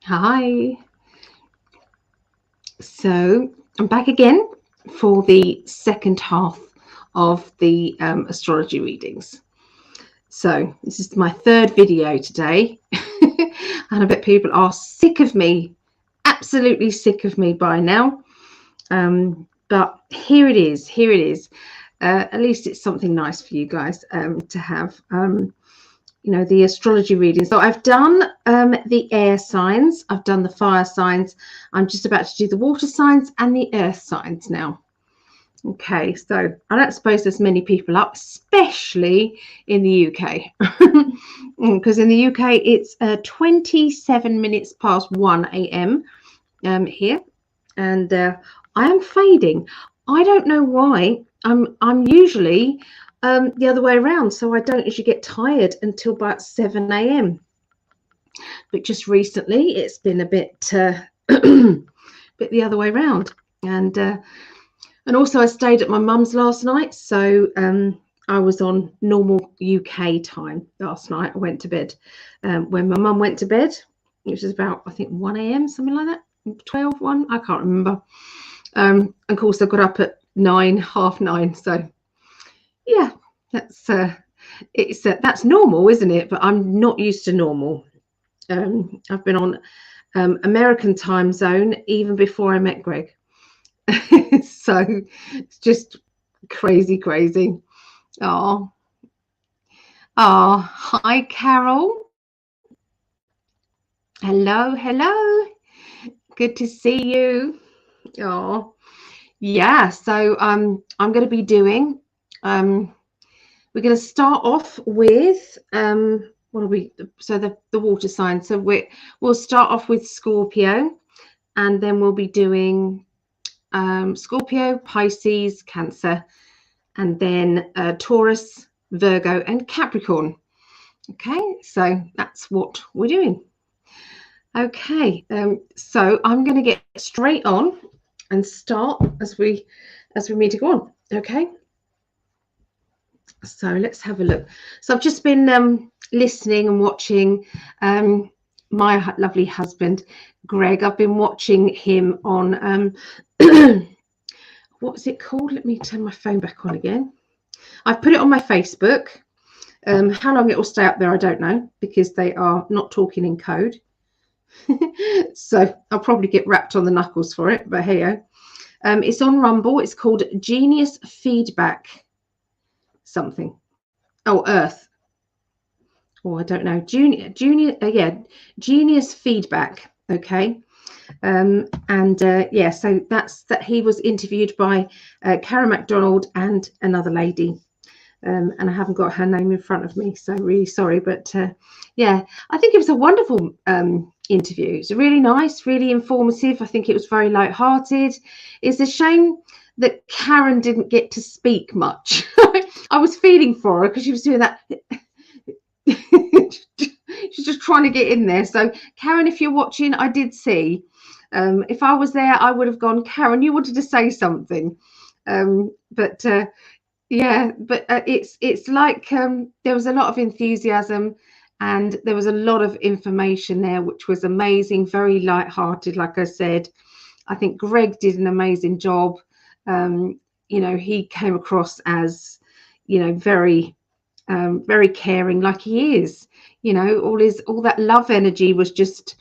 Hi. So I'm back again for the second half of the astrology readings. So this is my third video today, and I bet people are sick of me, absolutely sick of me by now. But here it is. Here it is. At least it's something nice for you guys to have. You know, the astrology reading. So I've done the air signs, I've done the fire signs, I'm just about to do the water signs and the earth signs now. Okay, so I don't suppose there's many people up, especially in the UK, because in the UK it's 27 minutes past 1 a.m. Here, and I am fading. I don't know why. I'm usually the other way around, so I don't usually get tired until about 7 a.m. But just recently it's been a bit bit the other way around, and also I stayed at my mum's last night, so I was on normal UK time last night. I went to bed when my mum went to bed, which is about, I think, 1 a.m, something like that, 12, 1, I can't remember. Of course I got up at 9, half 9, so yeah, that's that's normal, isn't it? But I'm not used to normal. I've been on American time zone even before I met Greg. So it's just crazy. Oh, hi Carol. Hello. Good to see you. Oh, yeah. So I'm going to be doing. We're going to start off with what are we? So the water sign. So we'll start off with Scorpio, and then we'll be doing Scorpio, Pisces, Cancer, and then Taurus, Virgo, and Capricorn. Okay, so that's what we're doing. Okay, so I'm going to get straight on and start as we need to go on. Okay, so let's have a look. So I've just been listening and watching my lovely husband Greg. I've been watching him on what's it called? Let me turn my phone back on again. I've put it on my Facebook. How long it will stay up there, I don't know, because they are not talking in code. So I'll probably get wrapped on the knuckles for it, but hey, it's on Rumble. It's called Genius Feedback something. Oh, Earth. Oh, I don't know. Yeah, Genius Feedback. Okay. Yeah, so that's that. He was interviewed by Karen MacDonald and another lady, and I haven't got her name in front of me, so really sorry. But yeah, I think it was a wonderful interview. It was really nice, really informative. I think it was very light-hearted. It's a shame that Karen didn't get to speak much. I was feeling for her because she was doing that. She's just trying to get in there. So Karen, if you're watching, I did see. If I was there, I would have gone, Karen, you wanted to say something. But yeah, but it's like there was a lot of enthusiasm and there was a lot of information there, which was amazing, very light-hearted. Like I said, I think Greg did an amazing job. You know, he came across as, you know, very caring, like he is. You know, all that love energy was just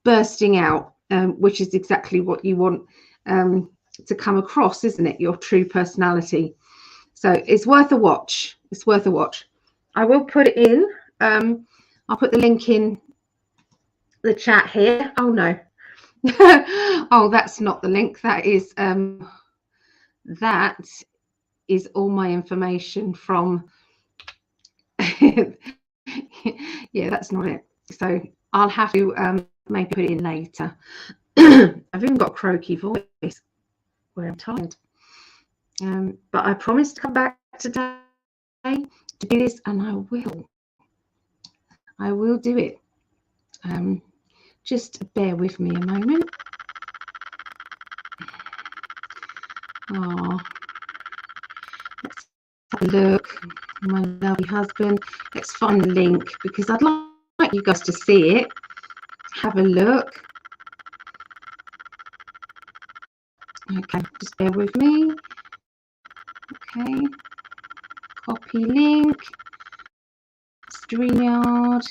bursting out, which is exactly what you want to come across, isn't it? Your true personality. So it's worth a watch. It's worth a watch. I will put it in. I'll put the link in the chat here. Oh no. Oh, that's not the link. That is all my information from. Yeah, that's not it. So I'll have to maybe put it in later. I've even got a croaky voice where I'm tired. But I promised to come back today to do this, and I will. I will do it. Just bear with me a moment. Oh, let's have a look. My lovely husband. Let's find the link because I'd like you guys to see it. have a look. Okay, just bear with me. Okay, copy link, StreamYard.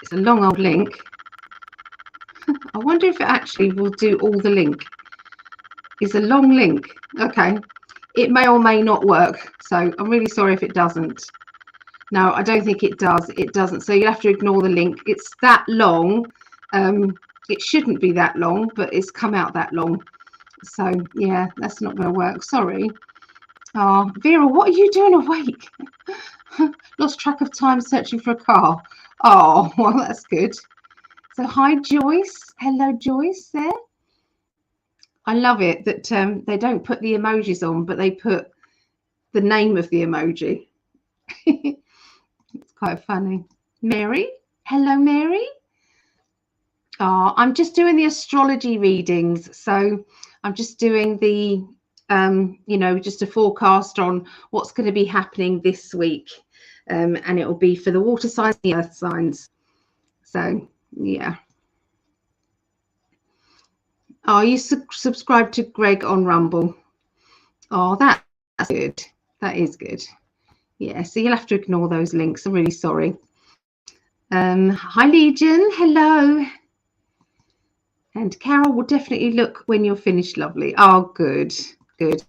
It's a long old link. I wonder if it actually will do all the link. It's a long link. Okay, it may or may not work, so I'm really sorry if it doesn't. No, I don't think it does. It doesn't, so you'll have to ignore the link. It's that long. It shouldn't be that long, but it's come out that long, so yeah, that's not going to work. Sorry. Oh, Vera, what are you doing awake? Lost track of time searching for a car. Oh, well, that's good. So hi, Joyce. Hello, Joyce there. I love it that they don't put the emojis on, but they put the name of the emoji. It's quite funny. Mary. Hello, Mary. Oh, I'm just doing the astrology readings. So I'm just doing the, you know, just a forecast on what's going to be happening this week. And it will be for the water signs and the earth signs. So, yeah. Oh, you subscribe to Greg on Rumble. Oh, that's good. That is good. Yeah, so you'll have to ignore those links. I'm really sorry. Hi, Legion. Hello. And Carol will definitely look when you're finished, lovely. Oh, good. Good.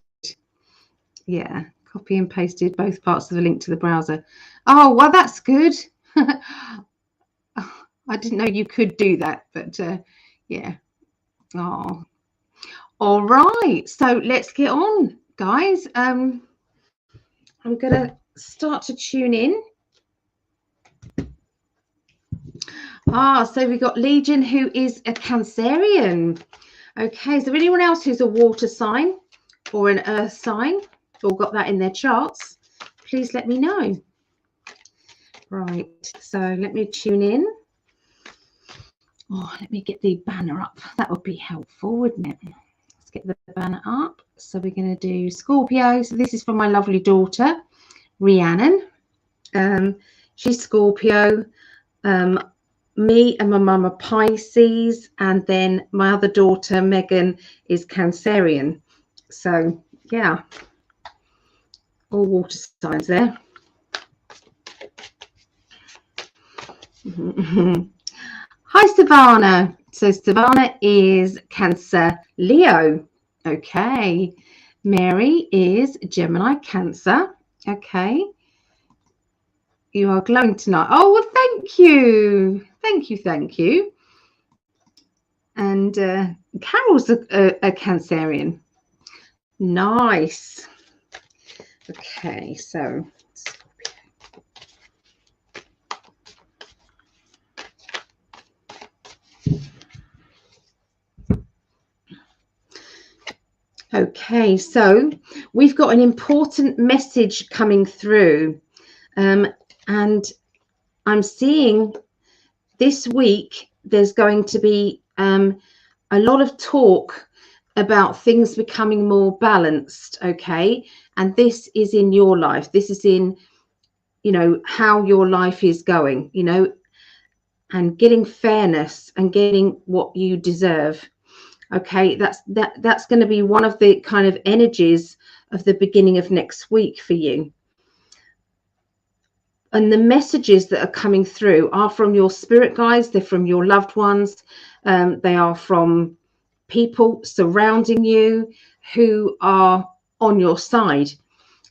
Yeah, copy and pasted both parts of the link to the browser. Oh, well, that's good. I didn't know you could do that, but yeah. Oh, all right. So let's get on, guys. I'm going to start to tune in. So we've got Legion, who is a Cancerian. Okay, is there anyone else who's a water sign or an earth sign or got that in their charts? Please let me know. Right, so let me tune in. Oh, let me get the banner up. That would be helpful, wouldn't it? Let's get the banner up. So we're going to do Scorpio. So this is for my lovely daughter, Rhiannon. She's Scorpio. Me and my mum are Pisces, and then my other daughter, Megan, is Cancerian. So, yeah, all water signs there. Hi, Savannah. So Savannah is Cancer Leo. Okay. Mary is Gemini Cancer. Okay. You are glowing tonight. Oh, well, thank you. Thank you. Thank you. And Carol's a Cancerian. Nice. Okay, so okay, so we've got an important message coming through, and I'm seeing this week there's going to be a lot of talk about things becoming more balanced. Okay, and this is in your life. This is in, you know, how your life is going, you know, and getting fairness and getting what you deserve. Okay, that's going to be one of the kind of energies of the beginning of next week for you. And the messages that are coming through are from your spirit guides. They're from your loved ones. They are from people surrounding you who are on your side.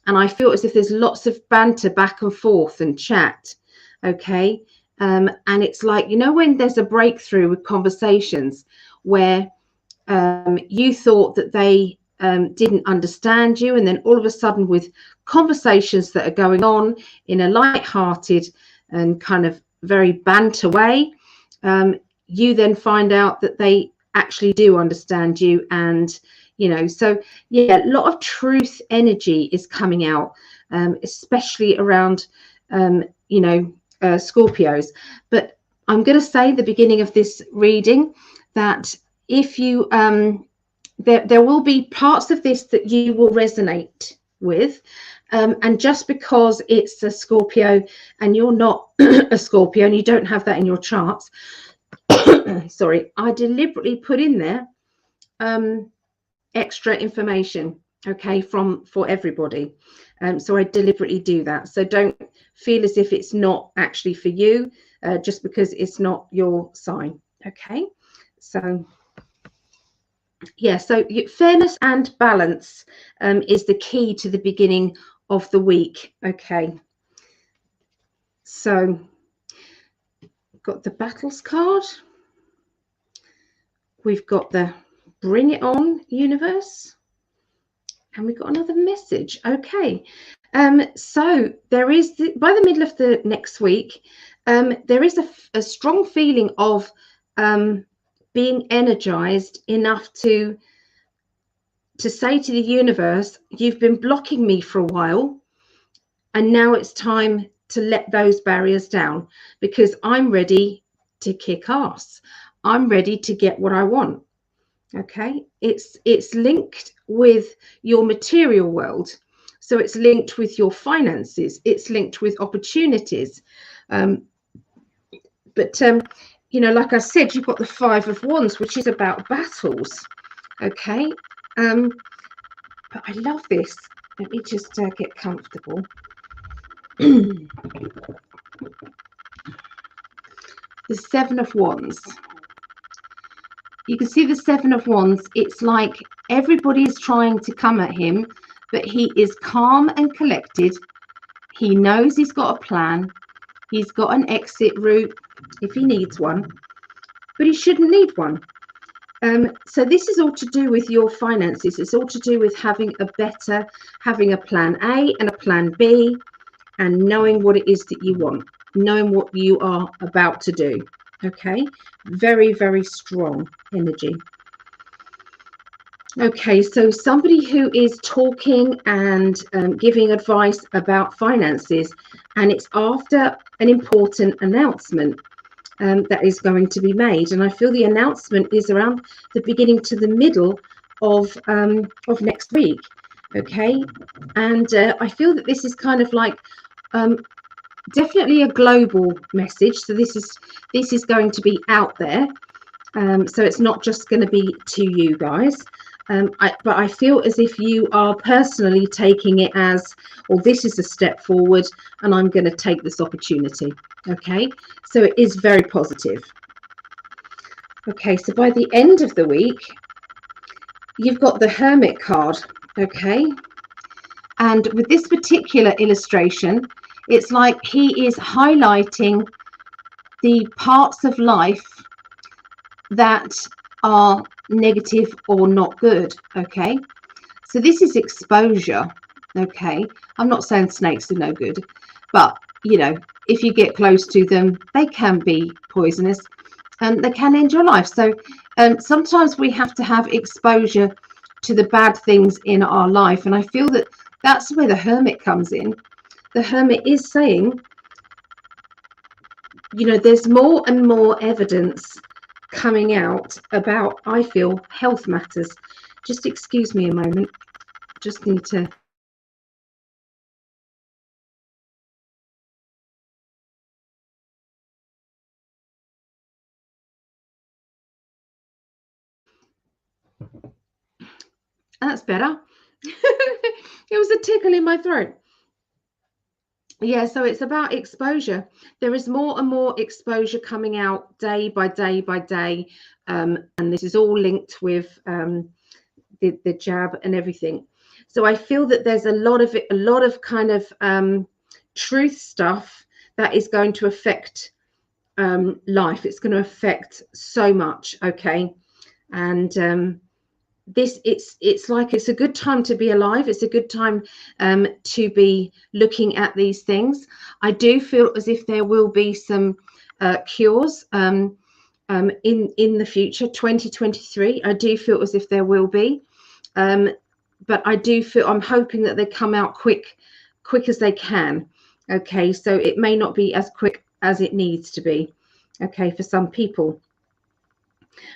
And I feel as if there's lots of banter back and forth and chat. Okay. And it's like, you know, when there's a breakthrough with conversations where you thought that they didn't understand you, and then all of a sudden, with conversations that are going on in a light-hearted and kind of very banter way, you then find out that they actually do understand you. And you know, so yeah, a lot of truth energy is coming out, especially around you know, Scorpios. But I'm going to say at the beginning of this reading that if you there will be parts of this that you will resonate with. And just because it's a Scorpio and you're not a Scorpio and you don't have that in your charts, sorry, I deliberately put in there extra information, okay, for everybody. So I deliberately do that. So don't feel as if it's not actually for you, just because it's not your sign. Okay, so yeah, so fairness and balance is the key to the beginning of the week. Okay, so got the battles card, we've got the bring it on universe, and we've got another message. Okay, so there is by the middle of the next week, there is a strong feeling of being energized enough to say to the universe, you've been blocking me for a while, and now it's time to let those barriers down, because I'm ready to kick ass. I'm ready to get what I want. Okay, it's linked with your material world, so it's linked with your finances, it's linked with opportunities, but you know, like I said, you've got the Five of Wands, which is about battles. Okay, but I love this. Let me just get comfortable. The Seven of Wands. You can see the Seven of Wands. It's like everybody is trying to come at him, but he is calm and collected. He knows he's got a plan. He's got an exit route if he needs one, but he shouldn't need one. So this is all to do with your finances. It's all to do with having a plan A and a plan B, and knowing what it is that you want, knowing what you are about to do. Okay, very, very strong energy. Okay, so somebody who is talking and giving advice about finances, and it's after an important announcement that is going to be made, and I feel the announcement is around the beginning to the middle of next week. Okay, and I feel that this is kind of like definitely a global message. So this is going to be out there. So it's not just going to be to you guys. But I feel as if you are personally taking it as, well, this is a step forward and I'm going to take this opportunity. Okay, so it is very positive. Okay, so by the end of the week, you've got the Hermit card. Okay, and with this particular illustration, it's like he is highlighting the parts of life that are negative or not good. Okay, so this is exposure. Okay, I'm not saying snakes are no good, but you know, if you get close to them, they can be poisonous and they can end your life. So sometimes we have to have exposure to the bad things in our life, and I feel that that's where the Hermit comes in. The Hermit is saying, you know, there's more and more evidence coming out about, I feel, health matters. Just excuse me a moment. Just need to. That's better. It was a tickle in my throat. Yeah, so it's about exposure. There is more and more exposure coming out day by day by day, and this is all linked with the jab and everything. So I feel that there's a lot of kind of truth stuff that is going to affect life. It's going to affect so much. Okay, and it's like it's a good time to be alive. It's a good time to be looking at these things. I do feel as if there will be some cures in the future, 2023. I do feel as if there will be, but I do feel, I'm hoping that they come out quick as they can. Okay, so it may not be as quick as it needs to be, okay, for some people.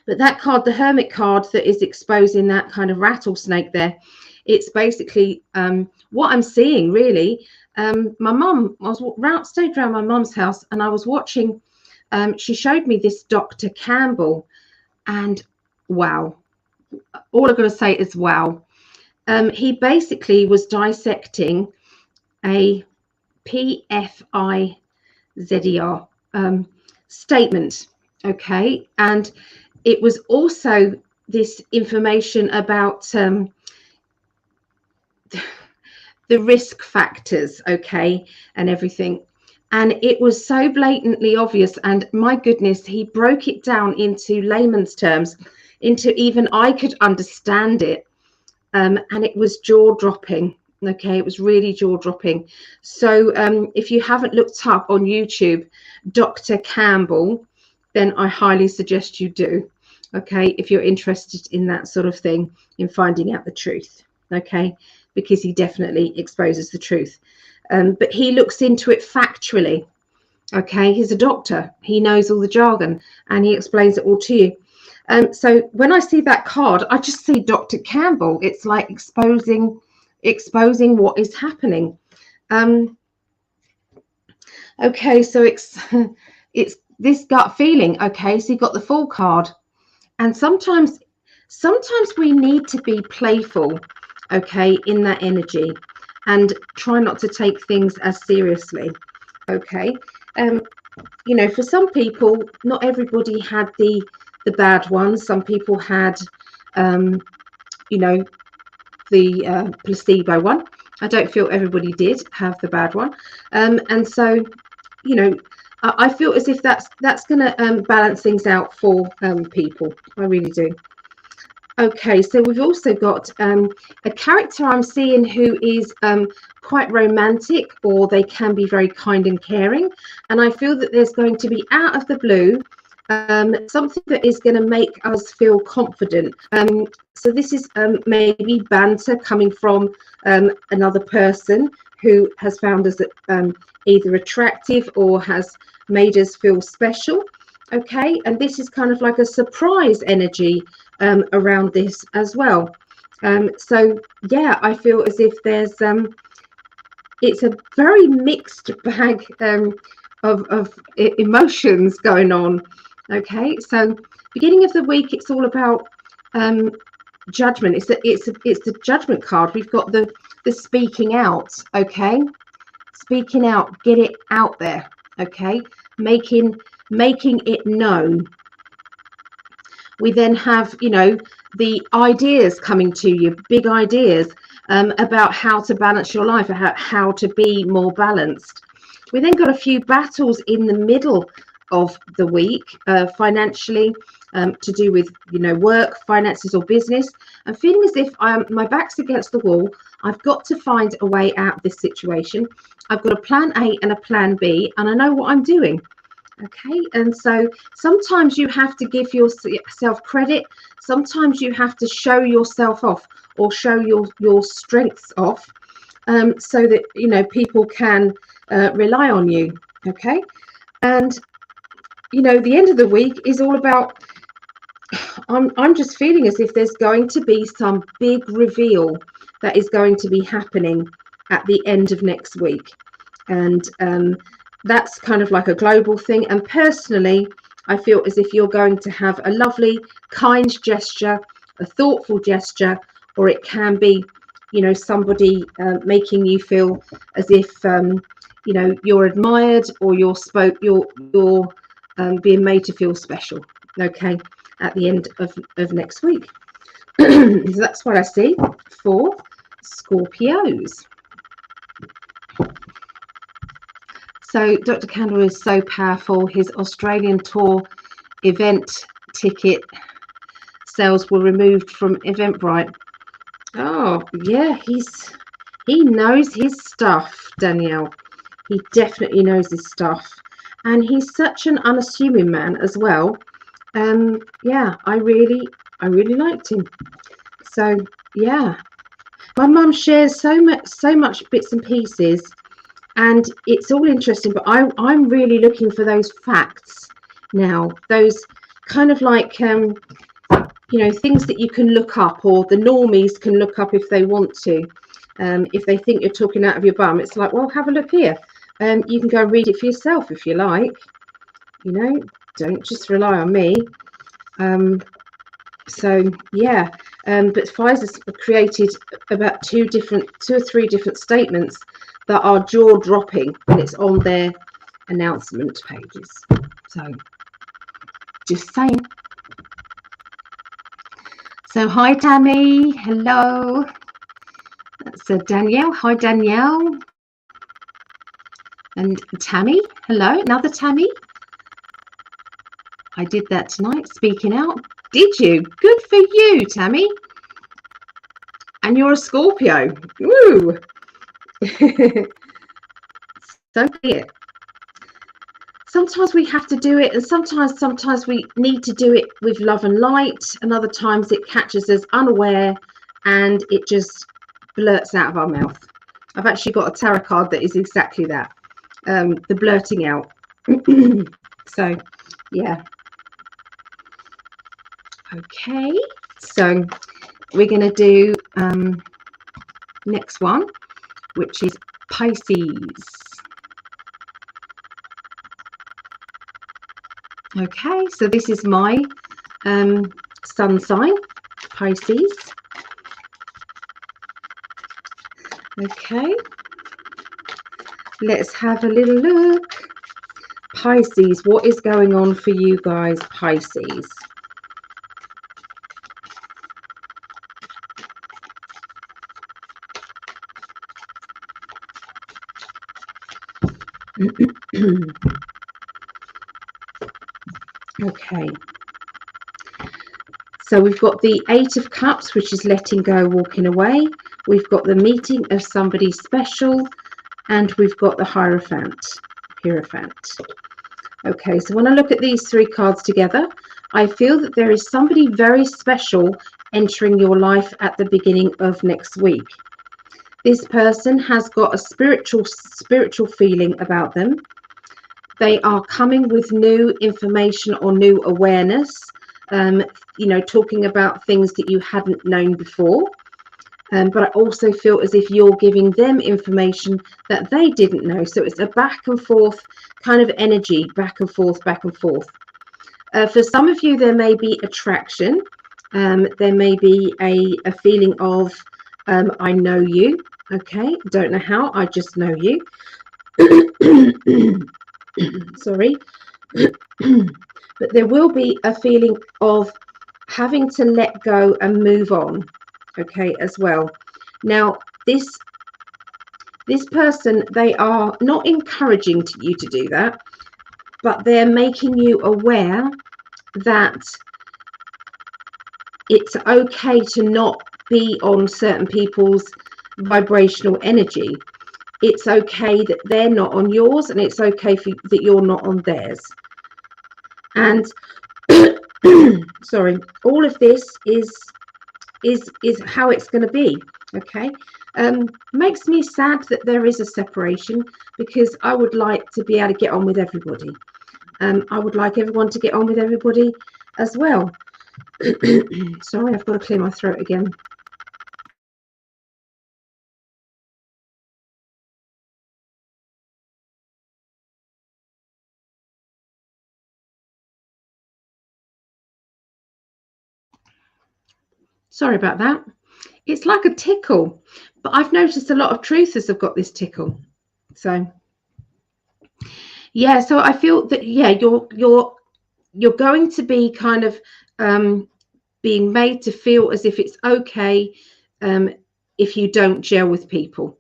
But that card, the Hermit card, that is exposing that kind of rattlesnake there, it's basically what I'm seeing really. My mum, I was stayed around my mum's house, and I was watching. She showed me this Dr. Campbell, and wow, all I'm going to say is wow. He basically was dissecting a PFIZER statement, okay, and it was also this information about the risk factors, okay, and everything. And it was so blatantly obvious, and my goodness, he broke it down into layman's terms, into even I could understand it. And it was jaw-dropping. Okay, it was really jaw-dropping. So if you haven't looked up on YouTube Dr. Campbell, then I highly suggest you do. Okay, if you're interested in that sort of thing, in finding out the truth. Okay, because he definitely exposes the truth. But he looks into it factually. Okay, he's a doctor. He knows all the jargon, and he explains it all to you. So when I see that card, I just see Dr. Campbell. It's like exposing what is happening. Okay, so it's this gut feeling. Okay, so you got the Fool card, and sometimes we need to be playful, okay, in that energy, and try not to take things as seriously. Okay, you know, for some people, not everybody had the bad ones. Some people had, you know, the placebo one. I don't feel everybody did have the bad one, and so, you know, I feel as if that's going to balance things out for people. I really do. Okay, so we've also got a character I'm seeing who is quite romantic, or they can be very kind and caring, and I feel that there's going to be, out of the blue, something that is going to make us feel confident. So this is maybe banter coming from another person who has found us either attractive or has made us feel special. Okay, and this is kind of like a surprise energy around this as well. So yeah, I feel as if there's it's a very mixed bag of emotions going on. Okay, so beginning of the week, it's all about judgment. It's the judgment card. We've got the speaking out. Okay, speaking out, get it out there. Okay, making it known. We then have, you know, the ideas coming to you, big ideas about how to balance your life, how to be more balanced. We then got a few battles in the middle of the week, financially, to do with, you know, work, finances, or business. I'm feeling as if my back's against the wall. I've got to find a way out of this situation. I've got a plan A and a plan B, and I know what I'm doing. Okay, and so sometimes you have to give yourself credit. Sometimes you have to show yourself off, or show your strengths off, so that, you know, people can rely on you. Okay, and you know, the end of the week is all about, I'm just feeling as if there's going to be some big reveal that is going to be happening at the end of next week, and that's kind of like a global thing. And personally, I feel as if you're going to have a lovely, kind gesture, a thoughtful gesture, or it can be, you know, somebody making you feel as if, you know, you're admired, or you're being made to feel special. Okay, at the end of next week. So that's what I see for Scorpios. So Dr. Campbell is so powerful. His Australian tour event ticket sales were removed from Eventbrite. Oh yeah, he knows his stuff, Danielle. He definitely knows his stuff, and he's such an unassuming man as well. Yeah, I really liked him. So yeah, my mum shares so much bits and pieces, and it's all interesting, but I'm really looking for those facts now, those kind of like you know, things that you can look up, or the normies can look up if they want to. If they think you're talking out of your bum, it's like, well, have a look here. You can go read it for yourself if you like. You know, don't just rely on me. So yeah, but Pfizer's created about two or three different statements that are jaw-dropping when it's on their announcement pages. So just saying. So hi Tammy, hello. That's Danielle. Hi Danielle. And Tammy, hello, another Tammy. I did that tonight, speaking out. Did you? Good for you, Tammy. And you're a Scorpio. Woo! So be it. Sometimes we have to do it, and sometimes we need to do it with love and light, and other times it catches us unaware and it just blurts out of our mouth. I've actually got a tarot card that is exactly that, the blurting out. So yeah. Okay, so we're going to do next one, which is Pisces. Okay, so this is my sun sign, Pisces. Okay, let's have a little look. Pisces, what is going on for you guys, Pisces? Okay, so we've got the Eight of Cups, which is letting go, walking away. We've got the meeting of somebody special, and we've got the Hierophant. Okay, so when I look at these three cards together, I feel that there is somebody very special entering your life at the beginning of next week. This person has got a spiritual feeling about them. They are coming with new information or new awareness, you know, talking about things that you hadn't known before. But I also feel as if you're giving them information that they didn't know. So it's a back and forth kind of energy, back and forth, back and forth. For some of you, there may be attraction. There may be a feeling of, I know you. Okay, don't know how, I just know you. Sorry. But there will be a feeling of having to let go and move on, okay, as well. Now, this person, they are not encouraging you to do that, but they're making you aware that it's okay to not be on certain people's vibrational energy. It's okay that they're not on yours, and it's okay that you're not on theirs. And sorry, all of this is how it's going to be. Okay, makes me sad that there is a separation, because I would like to be able to get on with everybody. I would like everyone to get on with everybody as well. Sorry, I've got to clear my throat again. Sorry about that. It's like a tickle, but I've noticed a lot of truthers have got this tickle. So yeah, so I feel that, yeah, you're going to be kind of being made to feel as if it's okay if you don't gel with people.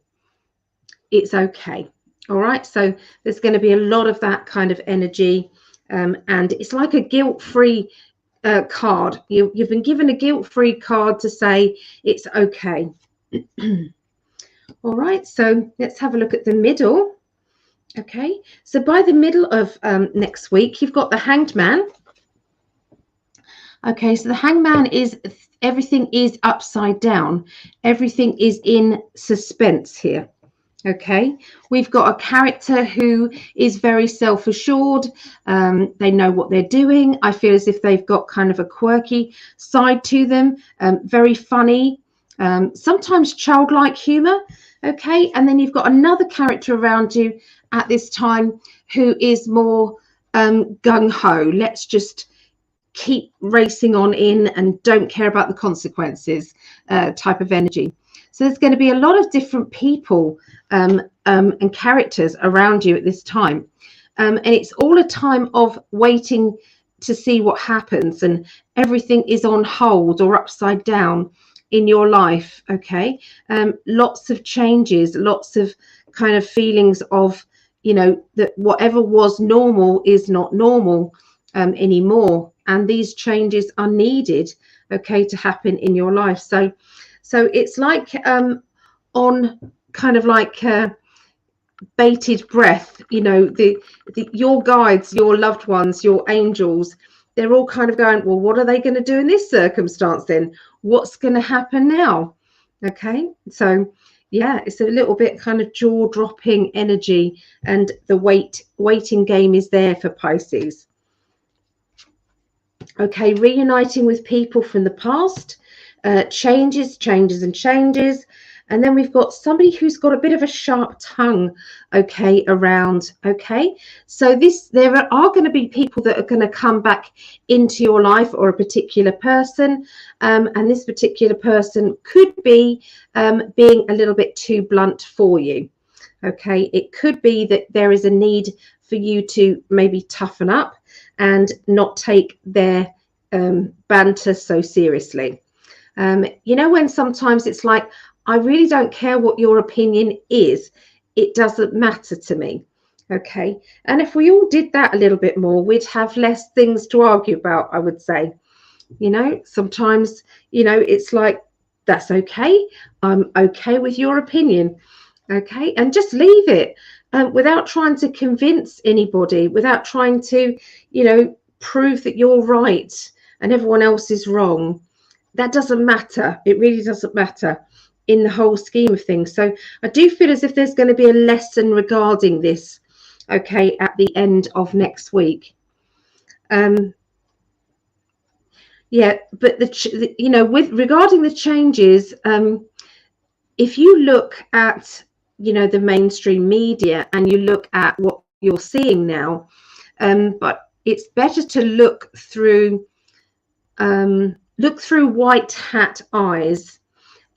It's okay. All right, so there's going to be a lot of that kind of energy, and it's like a guilt-free card. You've been given a guilt-free card to say it's okay. All right, so let's have a look at the middle. Okay, so by the middle of next week, you've got the Hanged Man. Okay, so the Hanged Man is, everything is upside down. Everything is in suspense here. Okay, we've got a character who is very self-assured. They know what they're doing. I feel as if they've got kind of a quirky side to them, very funny, sometimes childlike humor. Okay, and then you've got another character around you at this time who is more gung-ho. Let's just keep racing on in and don't care about the consequences type of energy. So there's going to be a lot of different people and characters around you at this time. And it's all a time of waiting to see what happens, and everything is on hold or upside down in your life. Okay. Lots of changes, lots of kind of feelings of, you know, that whatever was normal is not normal anymore. And these changes are needed, okay, to happen in your life. So it's like on kind of like bated breath, you know, the your guides, your loved ones, your angels, they're all kind of going, well, what are they going to do in this circumstance then? What's going to happen now? Okay, so yeah, it's a little bit kind of jaw-dropping energy, and the waiting game is there for Pisces. Okay, reuniting with people from the past, changes. And then we've got somebody who's got a bit of a sharp tongue, okay, around. Okay, so there are going to be people that are going to come back into your life, or a particular person, and this particular person could be being a little bit too blunt for you. Okay, it could be that there is a need for you to maybe toughen up and not take their banter so seriously. You know, when sometimes it's like, I really don't care what your opinion is. It doesn't matter to me. Okay. And if we all did that a little bit more, we'd have less things to argue about, I would say. You know, sometimes, you know, it's like, that's okay. I'm okay with your opinion. Okay. And just leave it without trying to convince anybody, without trying to, you know, prove that you're right and everyone else is wrong. That doesn't matter. It really doesn't matter in the whole scheme of things. So I do feel as if there's going to be a lesson regarding this, okay, at the end of next week. Yeah, but you know, with regarding the changes, if you look at, you know, the mainstream media and you look at what you're seeing now, but it's better to look through white hat eyes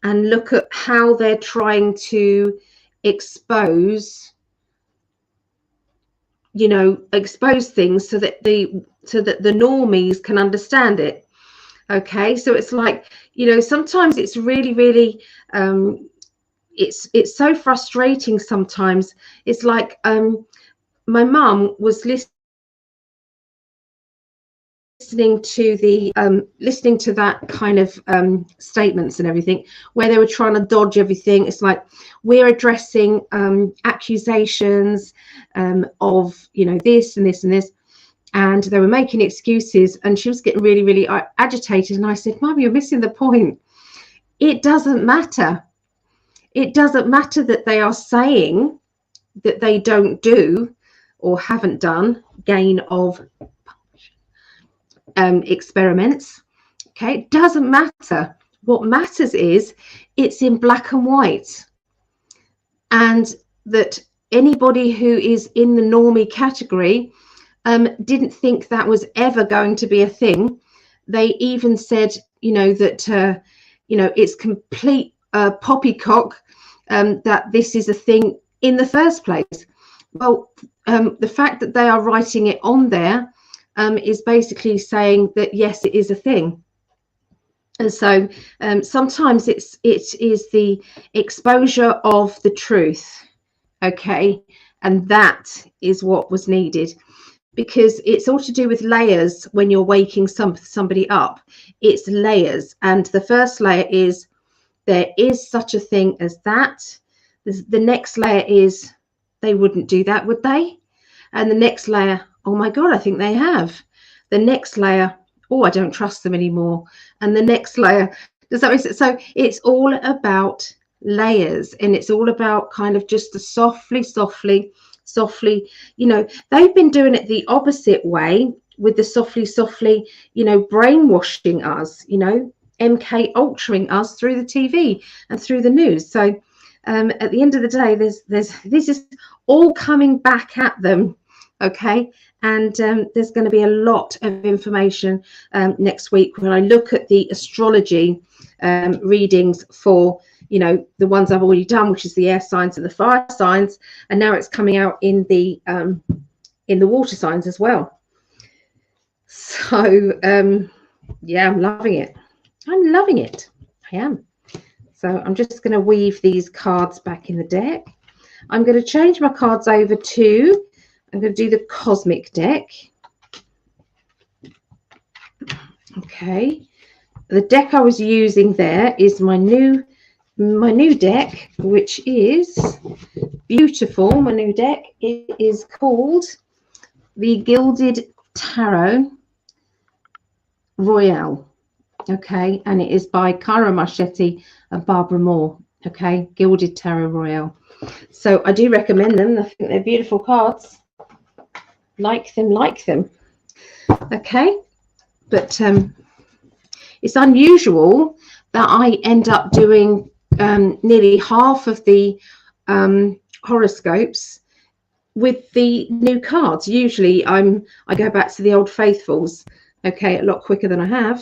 and look at how they're trying to expose, you know, expose things so that the normies can understand it. Okay, so it's like, you know, sometimes it's really it's so frustrating sometimes. It's like my mum was listening to that kind of statements and everything, where they were trying to dodge everything. It's like, we're addressing accusations of, you know, this and this and this, and they were making excuses, and she was getting really agitated. And I said, Mum, you're missing the point. It doesn't matter. It doesn't matter that they are saying that they don't do or haven't done gain of experiments. Okay, it doesn't matter. What matters is it's in black and white, and that anybody who is in the normie category didn't think that was ever going to be a thing. They even said, you know, that you know, it's complete poppycock that this is a thing in the first place. Well, the fact that they are writing it on there is basically saying that yes, it is a thing. And so sometimes it is the exposure of the truth, okay, and that is what was needed, because it's all to do with layers. When you're waking somebody up, it's layers, and the first layer is there is such a thing as that. The next layer is they wouldn't do that, would they? And the next layer, oh my God, I think they have. The next layer, oh, I don't trust them anymore. And the next layer, does that make sense? So it's all about layers, and it's all about kind of just the softly, you know. They've been doing it the opposite way with the softly, you know, brainwashing us, you know, MK ultraing us through the TV and through the news. So at the end of the day, this is all coming back at them. Okay, and there's going to be a lot of information next week when I look at the astrology readings for, you know, the ones I've already done, which is the air signs and the fire signs, and now it's coming out in the water signs as well. So yeah, I'm loving it. I'm loving it. I am. So I'm just going to weave these cards back in the deck. I'm going to change my cards over to, I'm going to do the cosmic deck. Okay. The deck I was using there is my new deck, which is beautiful. My new deck, it is called the Gilded Tarot Royale. Okay, and it is by Cara Marchetti and Barbara Moore. Okay, Gilded Tarot Royale. So I do recommend them. I think they're beautiful cards. Like them. Okay, but it's unusual that I end up doing nearly half of the horoscopes with the new cards. Usually I go back to the old faithfuls, okay, a lot quicker than I have.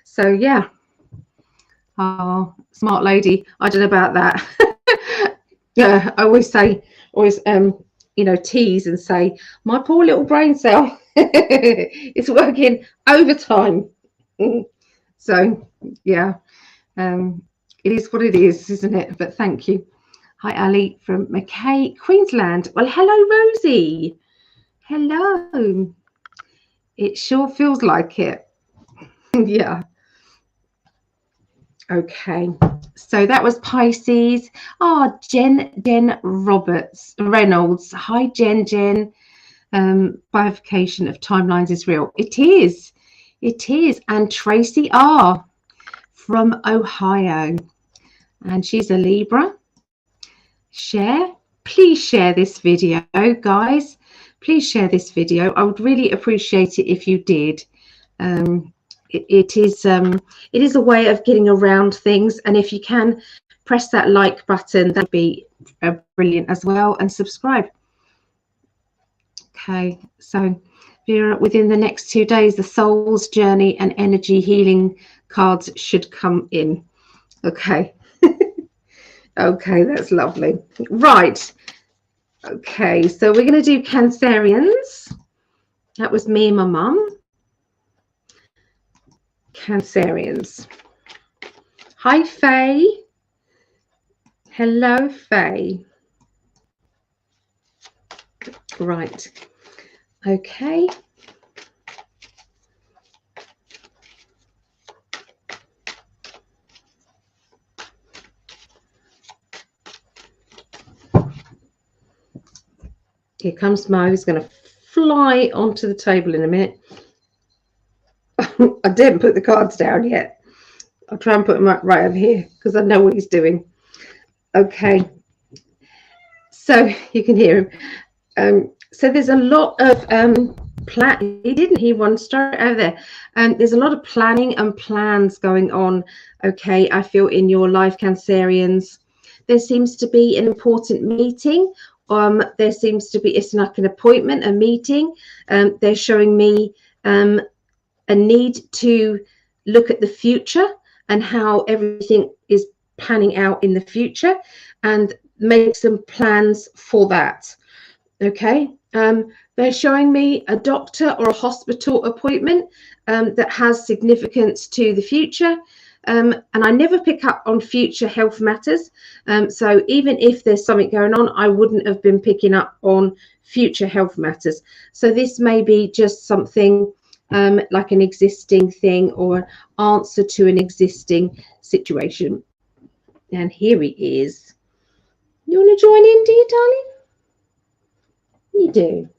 So yeah. Oh, smart lady. I don't know about that. Yeah, I always you know, tease and say, my poor little brain cell is working overtime. So yeah, it is what it is, isn't it? But thank you. Hi, Ali from Mackay, Queensland. Well, hello, Rosie. Hello. It sure feels like it. Yeah. Okay. So that was Pisces. Oh, Jen Reynolds. Hi, Jen. Bifurcation of timelines is real. It is. It is. And Tracy R from Ohio. And she's a Libra. Share. Please share this video, guys. Please share this video. I would really appreciate it if you did. It is a way of getting around things, and if you can press that like button, that'd be brilliant as well, and subscribe. Okay, so Vera, within the next 2 days, the soul's journey and energy healing cards should come in. Okay. Okay, that's lovely. Right. Okay, so we're going to do Cancerians. That was me and my mum. Cancerians. Hi, Faye. Hello, Faye. Right. Okay. Here comes Mo. He's going to fly onto the table in a minute. I didn't put the cards down yet. I'll try and put them right over here because I know what he's doing. Okay. So you can hear him. So there's a lot of he won straight over there. There's a lot of planning and plans going on. Okay, I feel in your life, Cancerians. There seems to be an important meeting. There seems to be, it's like an appointment, a meeting. They're showing me a need to look at the future and how everything is panning out in the future, and make some plans for that. Okay. They're showing me a doctor or a hospital appointment that has significance to the future. And I never pick up on future health matters. So even if there's something going on, I wouldn't have been picking up on future health matters. So this may be just something like an existing thing or an answer to an existing situation. And here he is. You want to join in, do you, darling? You do.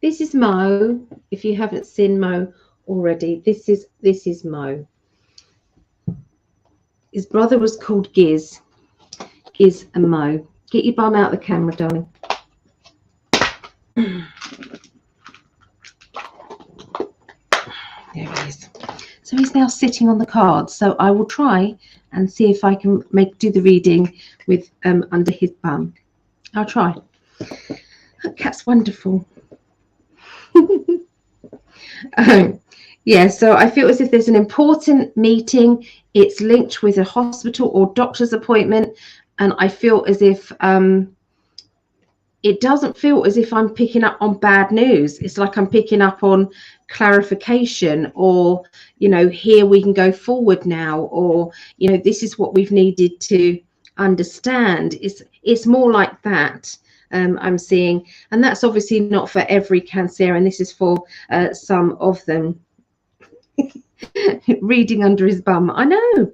This is Mo. If you haven't seen Mo already, this is Mo. His brother was called Giz. is a Mo. Get your bum out of the camera, darling. There he is. So he's now sitting on the card. So I will try and see if I can do the reading with under his bum. I'll try. That cat's wonderful. Yeah, so I feel as if there's an important meeting. It's linked with a hospital or doctor's appointment, and I feel as if it doesn't feel as if I'm picking up on bad news. It's like I'm picking up on clarification, or, you know, here we can go forward now, or, you know, this is what we've needed to understand. It's more like that. I'm seeing, and that's obviously not for every Cancer, and this is for some of them. Reading under his bum. I know.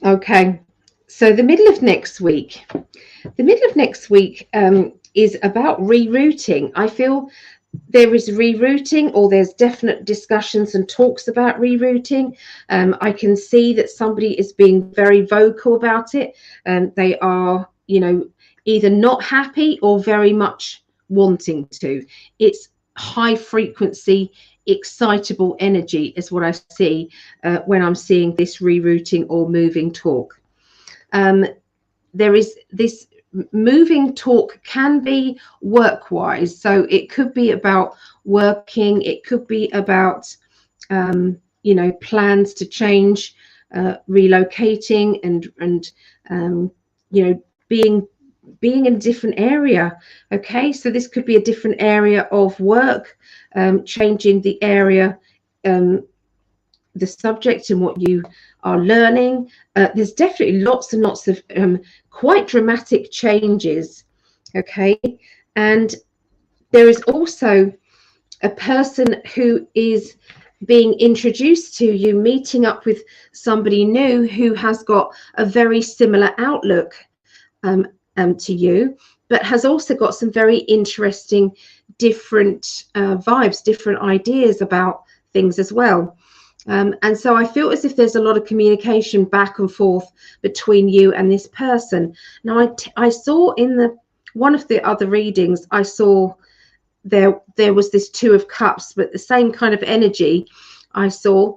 Okay, so the middle of next week is about rerouting. I feel there is rerouting, or there's definite discussions and talks about rerouting. I can see that somebody is being very vocal about it, and they are, you know, either not happy or very much wanting to. It's high frequency, excitable energy is what I see when I'm seeing this rerouting or moving talk. There is this moving talk can be work-wise, so it could be about working, it could be about you know, plans to change, relocating, and you know, being in a different area. Okay, so this could be a different area of work, changing the area, the subject and what you are learning. There's definitely lots and lots of quite dramatic changes. Okay, and there is also a person who is being introduced to you, meeting up with somebody new who has got a very similar outlook to you, but has also got some very interesting different vibes, different ideas about things as well. And so I feel as if there's a lot of communication back and forth between you and this person. Now I saw in one of the other readings, I saw there was this Two of Cups, but the same kind of energy I saw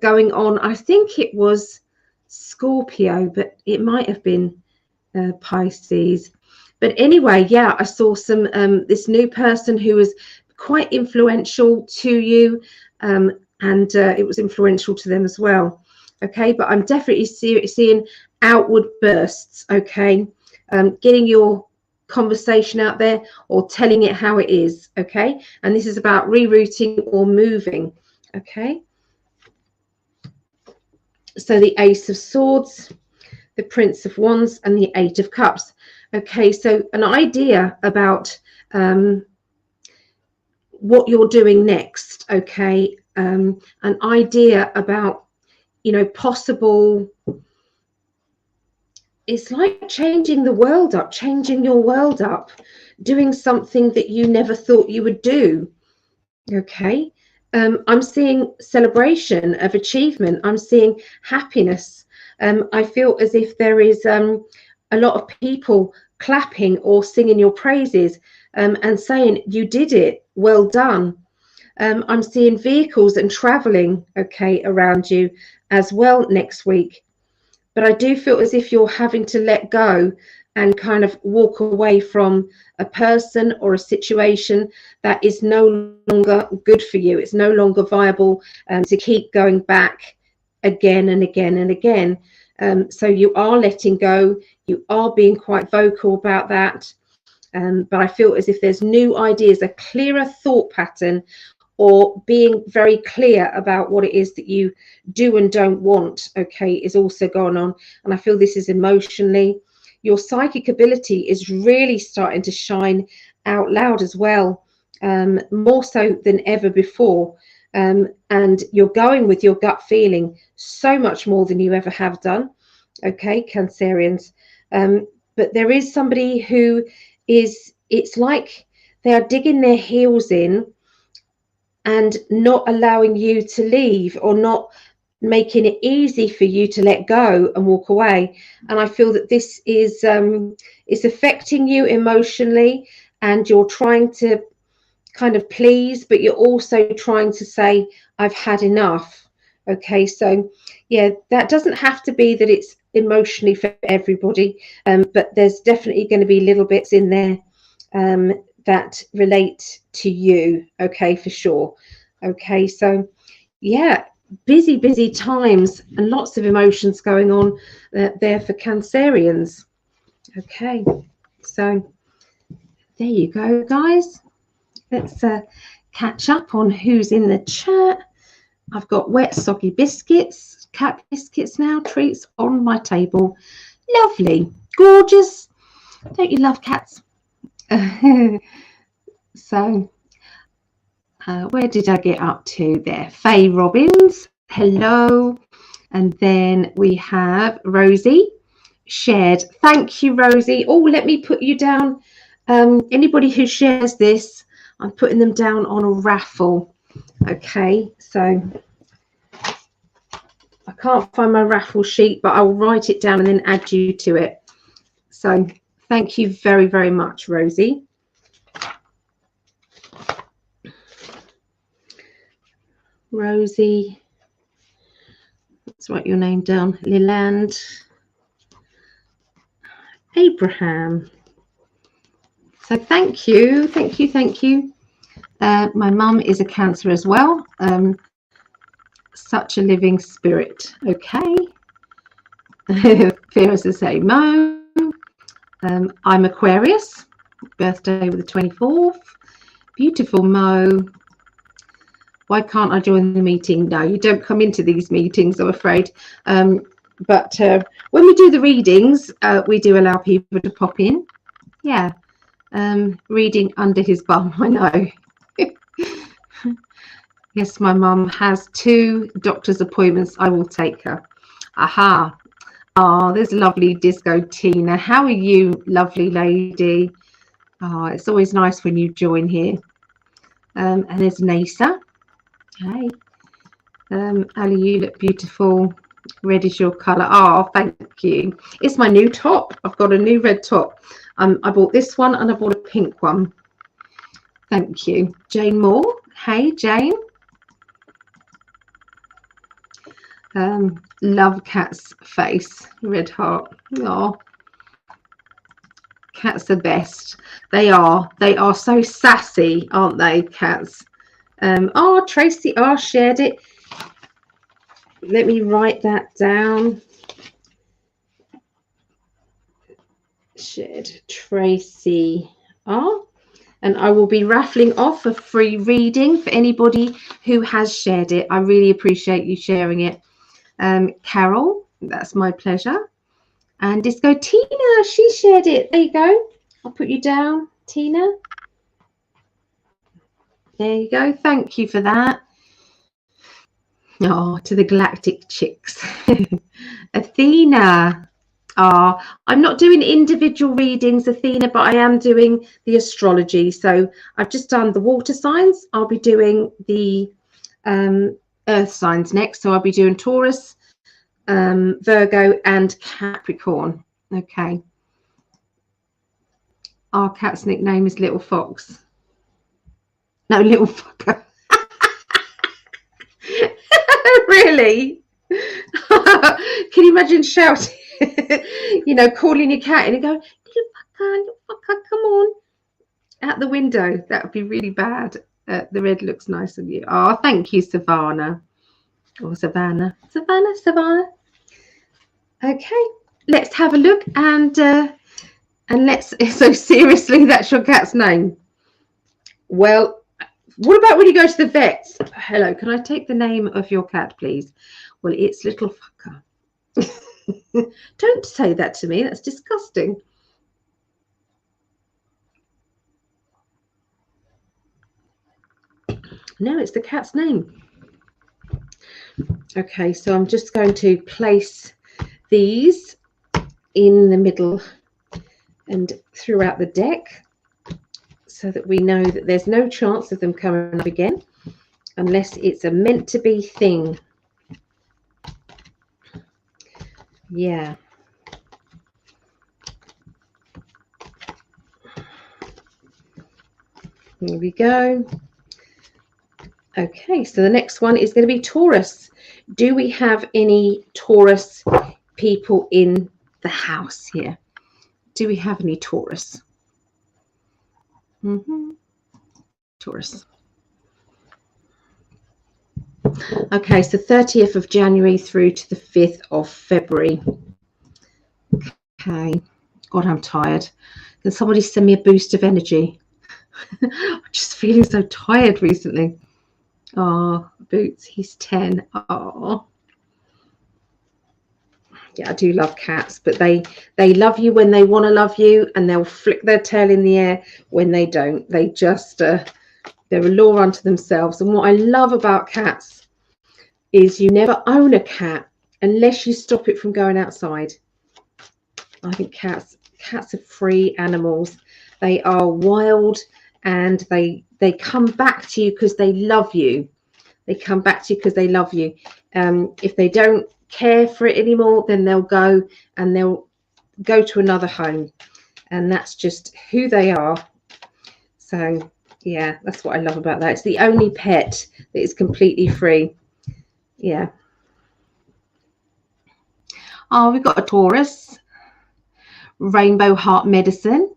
going on. I think it was Scorpio, but it might have been Pisces. But anyway, yeah, I saw some this new person who was quite influential to you, and it was influential to them as well. Okay, but I'm definitely seeing outward bursts. Okay, getting your conversation out there or telling it how it is. Okay, and this is about rerouting or moving. Okay, so the Ace of Swords, the Prince of Wands, and the Eight of Cups. Okay, so an idea about what you're doing next. Okay, an idea about, you know, possible, it's like changing the world up, changing your world up, doing something that you never thought you would do. Okay, I'm seeing celebration of achievement. I'm seeing happiness. I feel as if there is a lot of people clapping or singing your praises, and saying you did it, well done. I'm seeing vehicles and traveling, okay, around you as well next week. But I do feel as if you're having to let go and kind of walk away from a person or a situation that is no longer good for you. It's no longer viable to keep going back again and again and again. So you are letting go. You are being quite vocal about that. But I feel as if there's new ideas, a clearer thought pattern, or being very clear about what it is that you do and don't want, okay, is also going on. And I feel this is emotionally. Your psychic ability is really starting to shine out loud as well, more so than ever before. And you're going with your gut feeling so much more than you ever have done, okay, Cancerians. But there is somebody who is, it's like they are digging their heels in and not allowing you to leave, or not making it easy for you to let go and walk away. And I feel that this is affecting you emotionally, and you're trying to kind of please, but you're also trying to say, I've had enough. Okay, so yeah, that doesn't have to be that it's emotionally for everybody, but there's definitely going to be little bits in there that relate to you. Okay, for sure. Okay, so yeah, busy times and lots of emotions going on there for Cancerians. Okay, so there you go, guys. Let's catch up on who's in the chat. I've got wet soggy biscuits, cat biscuits now, treats on my table. Lovely, gorgeous. Don't you love cats? So where did I get up to there? Faye Robbins, hello. And then we have Rosie shared. Thank you, Rosie. Oh, let me put you down. Anybody who shares this, I'm putting them down on a raffle. Okay, so I can't find my raffle sheet, but I'll write it down and then add you to it. So thank you very, very much, Rosie. Rosie, let's write your name down. Leland Abraham. So thank you. My mum is a Cancer as well. Such a living spirit. Okay. Fears to say Mo. I'm Aquarius. Birthday with the 24th. Beautiful Mo. Why can't I join the meeting? No, you don't come into these meetings, I'm afraid. But when we do the readings, we do allow people to pop in. Yeah. Reading under his bum, I know. Yes, my mum has 2 doctor's appointments. I will take her. Aha. Oh, there's lovely Disco Tina. How are you, lovely lady? Oh, it's always nice when you join here. And there's Nasa. Hey. Ali, you look beautiful. Red is your colour. Oh, thank you. It's my new top. I've got a new red top. I bought this one and I bought a pink one. Thank you. Jane Moore. Hey, Jane. Love Cat's face. Red heart. Oh, cats are best. They are so sassy, aren't they, cats? Oh, Tracy R shared it. Let me write that down. Shared Tracy R. And I will be raffling off a free reading for anybody who has shared it. I really appreciate you sharing it. Carol, that's my pleasure. And Disco Tina, she shared it. There you go. I'll put you down, Tina. There you go. Thank you for that. Oh, to the Galactic Chicks. Athena. Oh, I'm not doing individual readings, Athena, but I am doing the astrology. So I've just done the water signs. I'll be doing the earth signs next. So I'll be doing Taurus, Virgo and Capricorn. Okay. Our cat's nickname is Little Fox. No, Little Fucker. Really? Can you imagine shouting, you know, calling your cat and you go, little fucker, come on, out the window? That would be really bad. The red looks nice on you. Oh, thank you, Savannah. Or Savannah. Okay, let's have a look and let's. So seriously, that's your cat's name? Well, what about when you go to the vets? Hello, can I take the name of your cat, please? Well, it's Little Fucker. Don't say that to me. That's disgusting. No, it's the cat's name. Okay, so I'm just going to place these in the middle and throughout the deck so that we know that there's no chance of them coming up again unless it's a meant to be thing. Yeah. Here we go. Okay, so the next one is going to be Taurus. Do we have any Taurus people in the house here? Do we have any Taurus? Taurus. Okay, so 30th of January through to the 5th of February. Okay. God, I'm tired. Can somebody send me a boost of energy? I'm just feeling so tired recently. Oh, Boots, he's 10. Oh. Yeah, I do love cats, but they love you when they want to love you, and they'll flick their tail in the air when they don't. They just, they're a law unto themselves. And what I love about cats is you never own a cat unless you stop it from going outside. I think cats are free animals. They are wild, and they come back to you because they love you. They come back to you because they love you. If they don't care for it anymore, then they'll go to another home, and that's just who they are. So yeah, that's what I love about that. It's the only pet that is completely free. Yeah. Oh, we've got a Taurus. Rainbow Heart Medicine.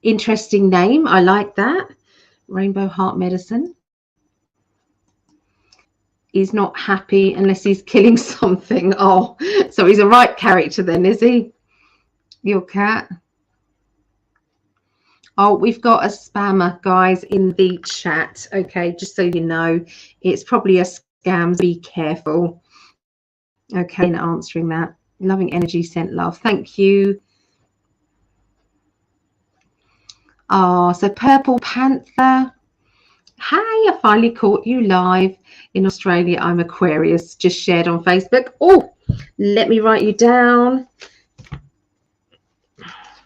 Interesting name. I like that. Rainbow Heart Medicine. He's not happy unless he's killing something. Oh, so he's a right character then, is he? Your cat. Oh, we've got a spammer, guys, in the chat. Okay, just so you know, it's probably a scam. Be careful. Okay, in answering that. Loving energy, sent love. Thank you. Oh, so Purple Panther. Hi, I finally caught you live in Australia. I'm Aquarius, just shared on Facebook. Oh, let me write you down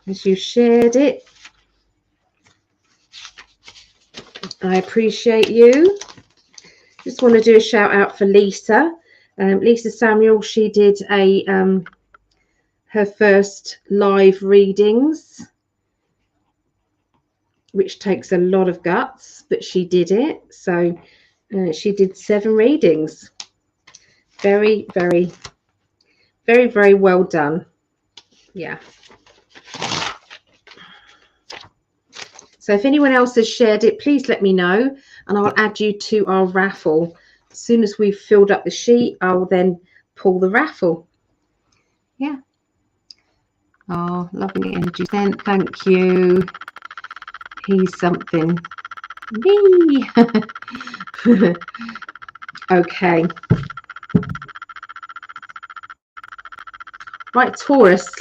as you shared it. I appreciate you. Just want to do a shout out for Lisa. Lisa Samuel, she did her first live readings, which takes a lot of guts, but she did it. So she did 7 readings. Very, very, very, very well done. Yeah. So if anyone else has shared it, please let me know, and I'll add you to our raffle. As soon as we've filled up the sheet, I will then pull the raffle. Yeah. Oh, lovely energy sent. Thank you. He's something. Me. Okay. Right, Taurus.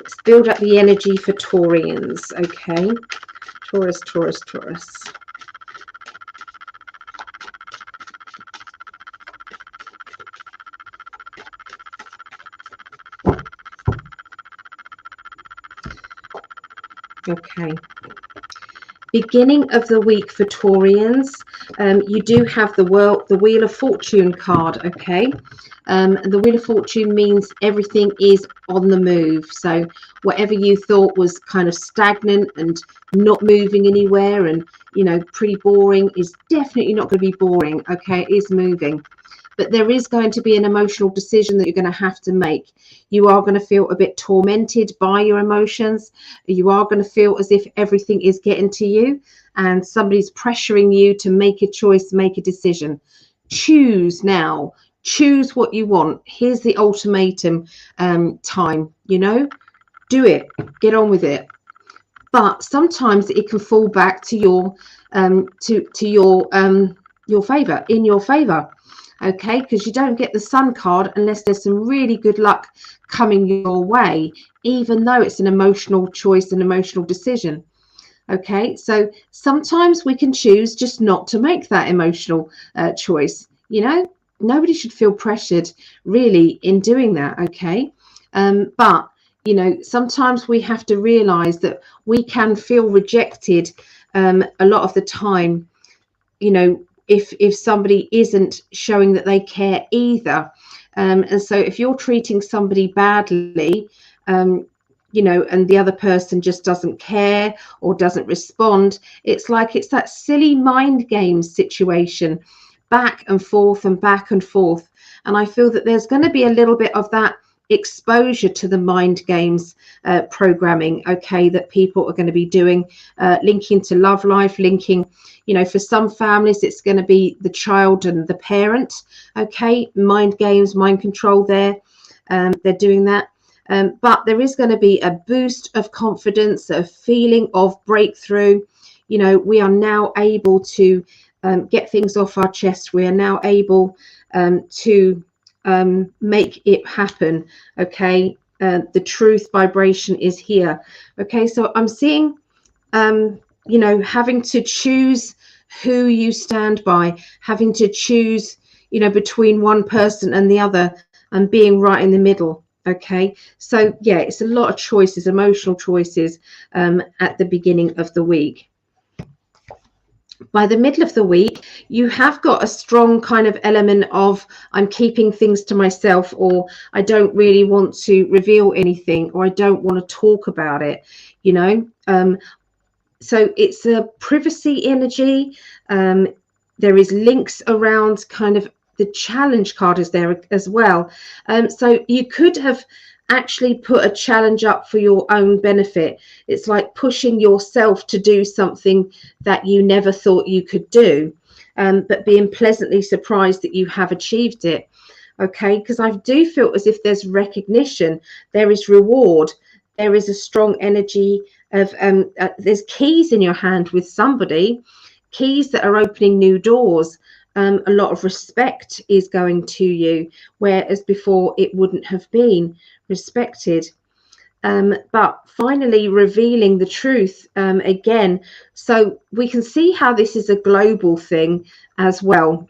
Let's build up the energy for Taurians. Okay. Taurus, Taurus, Taurus. Okay. Beginning of the week for Taurians, you do have the Wheel of Fortune card. Okay. The Wheel of Fortune means everything is on the move. So whatever you thought was kind of stagnant and not moving anywhere and, you know, pretty boring is definitely not going to be boring. Okay, it is moving. But there is going to be an emotional decision that you're going to have to make. You are going to feel a bit tormented by your emotions. You are going to feel as if everything is getting to you and somebody's pressuring you to make a choice, make a decision. Choose now. Choose what you want. Here's the ultimatum time, you know, do it, get on with it. But sometimes it can fall back to your favor, in your favor. Okay, because you don't get the Sun card unless there's some really good luck coming your way, even though it's an emotional choice, an emotional decision. Okay, so sometimes we can choose just not to make that emotional choice. You know, nobody should feel pressured really in doing that. Okay, but you know, sometimes we have to realize that we can feel rejected a lot of the time, you know, if somebody isn't showing that they care either. And so if you're treating somebody badly, you know, and the other person just doesn't care or doesn't respond, it's like it's that silly mind game situation, back and forth and back and forth. And I feel that there's going to be a little bit of that exposure to the mind games programming, okay, that people are going to be doing, linking to love life, linking, you know, for some families it's going to be the child and the parent, okay, mind games, mind control there. They're doing that. But there is going to be a boost of confidence, a feeling of breakthrough. You know, we are now able to get things off our chest. We are now able to make it happen. Okay, the truth vibration is here. Okay, so I'm seeing, you know, having to choose who you stand by, having to choose, you know, between one person and the other, and being right in the middle. Okay, so yeah, it's a lot of choices, emotional choices at the beginning of the week. By the middle of the week, you have got a strong kind of element of I'm keeping things to myself, or I don't really want to reveal anything, or I don't want to talk about it, you know. So it's a privacy energy. There is links around kind of the challenge card is there as well. So you could have actually put a challenge up for your own benefit. It's like pushing yourself to do something that you never thought you could do, but being pleasantly surprised that you have achieved it. Okay, because I do feel as if there's recognition, there is reward, there is a strong energy of there's keys in your hand with somebody, keys that are opening new doors. A lot of respect is going to you, whereas before it wouldn't have been respected. But finally revealing the truth again. So we can see how this is a global thing as well,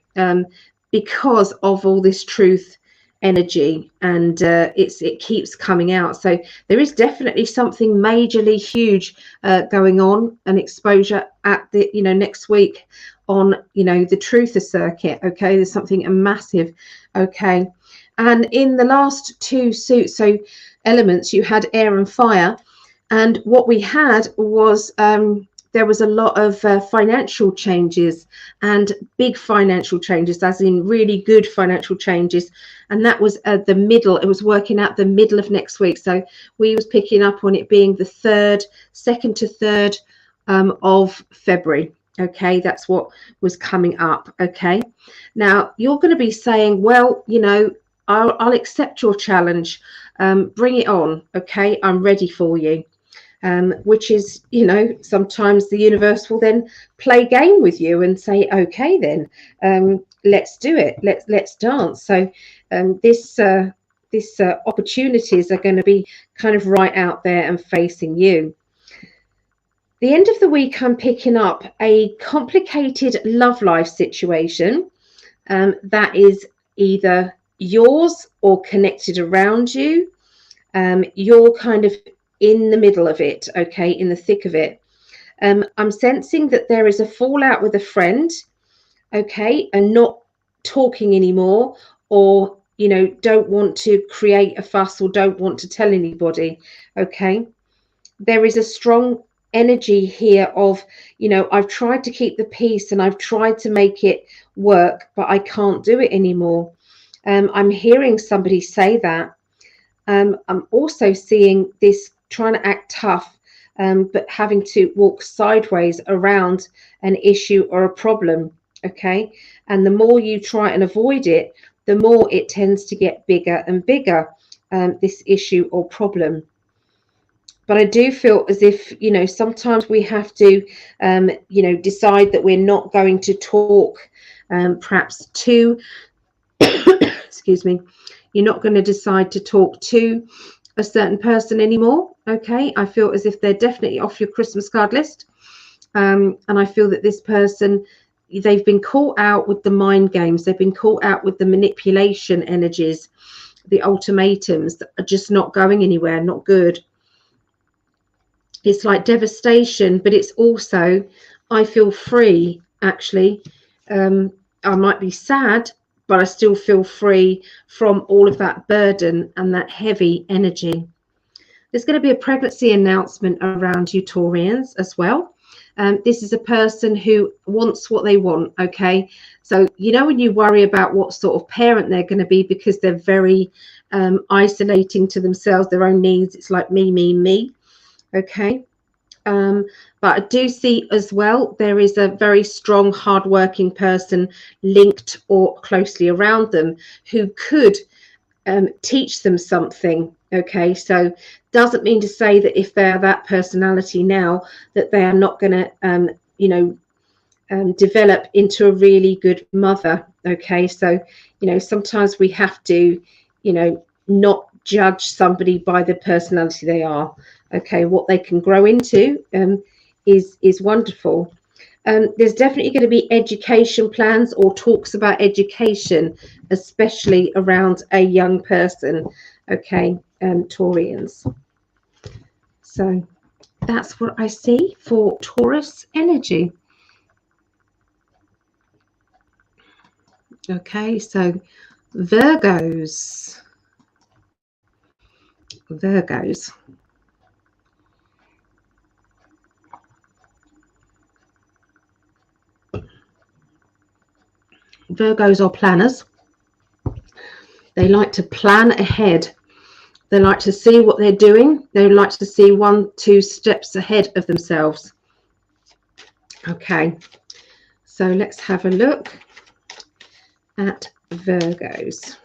because of all this truth energy, and it keeps coming out. So there is definitely something majorly huge going on, an exposure at the, you know, next week on, you know, the truther circuit. Okay, there's something massive. Okay, and in the last two suits, so elements, you had air and fire, and what we had was there was a lot of financial changes, and big financial changes, as in really good financial changes, and that was the middle. It was working out the middle of next week, so we was picking up on it being the 2nd to 3rd of February. Okay, that's what was coming up. Okay, now you're going to be saying, well, you know, I'll accept your challenge, bring it on. Okay, I'm ready for you. Which is, you know, sometimes the universe will then play game with you and say, okay, then let's do it. Let's dance. So this opportunities are going to be kind of right out there and facing you. The end of the week, I'm picking up a complicated love life situation that is either yours or connected around you. You're kind of in the middle of it, okay, in the thick of it. I'm sensing that there is a fallout with a friend, okay, and not talking anymore, or, you know, don't want to create a fuss or don't want to tell anybody. Okay, there is a strong energy here of, you know, I've tried to keep the peace and I've tried to make it work, but I can't do it anymore. I'm hearing somebody say that. I'm also seeing this trying to act tough, but having to walk sideways around an issue or a problem. Okay, and the more you try and avoid it, the more it tends to get bigger and bigger, this issue or problem. But I do feel as if, you know, sometimes we have to, you know, decide that we're not going to talk, perhaps to, excuse me, you're not going to decide to talk to a certain person anymore. Okay, I feel as if they're definitely off your Christmas card list. And I feel that this person, they've been caught out with the mind games. They've been caught out with the manipulation energies, the ultimatums that are just not going anywhere, not good. It's like devastation, but it's also, I feel free, actually. I might be sad, but I still feel free from all of that burden and that heavy energy. There's going to be a pregnancy announcement around you, Taurians, as well. This is a person who wants what they want, okay? So, you know, when you worry about what sort of parent they're going to be because they're very isolating to themselves, their own needs, it's like me, okay? But I do see as well, there is a very strong, hardworking person linked or closely around them who could teach them something. Okay, so doesn't mean to say that if they're that personality now that they are not going to develop into a really good mother. Okay, so sometimes we have to not judge somebody by the personality they are. Okay, what they can grow into is wonderful. There's definitely going to be education plans or talks about education, especially around a young person. Okay, Taurians. So that's what I see for Taurus energy. Okay, so Virgos. Virgos are planners. They like to plan ahead. They like to see what they're doing. They like to see 1-2 steps ahead of themselves. Okay, so let's have a look at Virgos.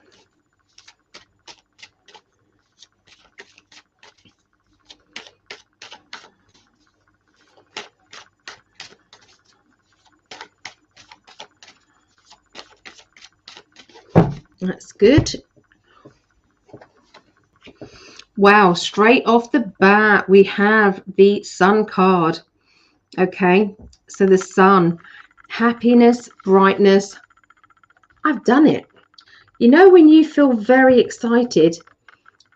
That's good. Wow, straight off the bat, we have the Sun card. Okay, so the Sun, happiness, brightness. I've done it. You know, when you feel very excited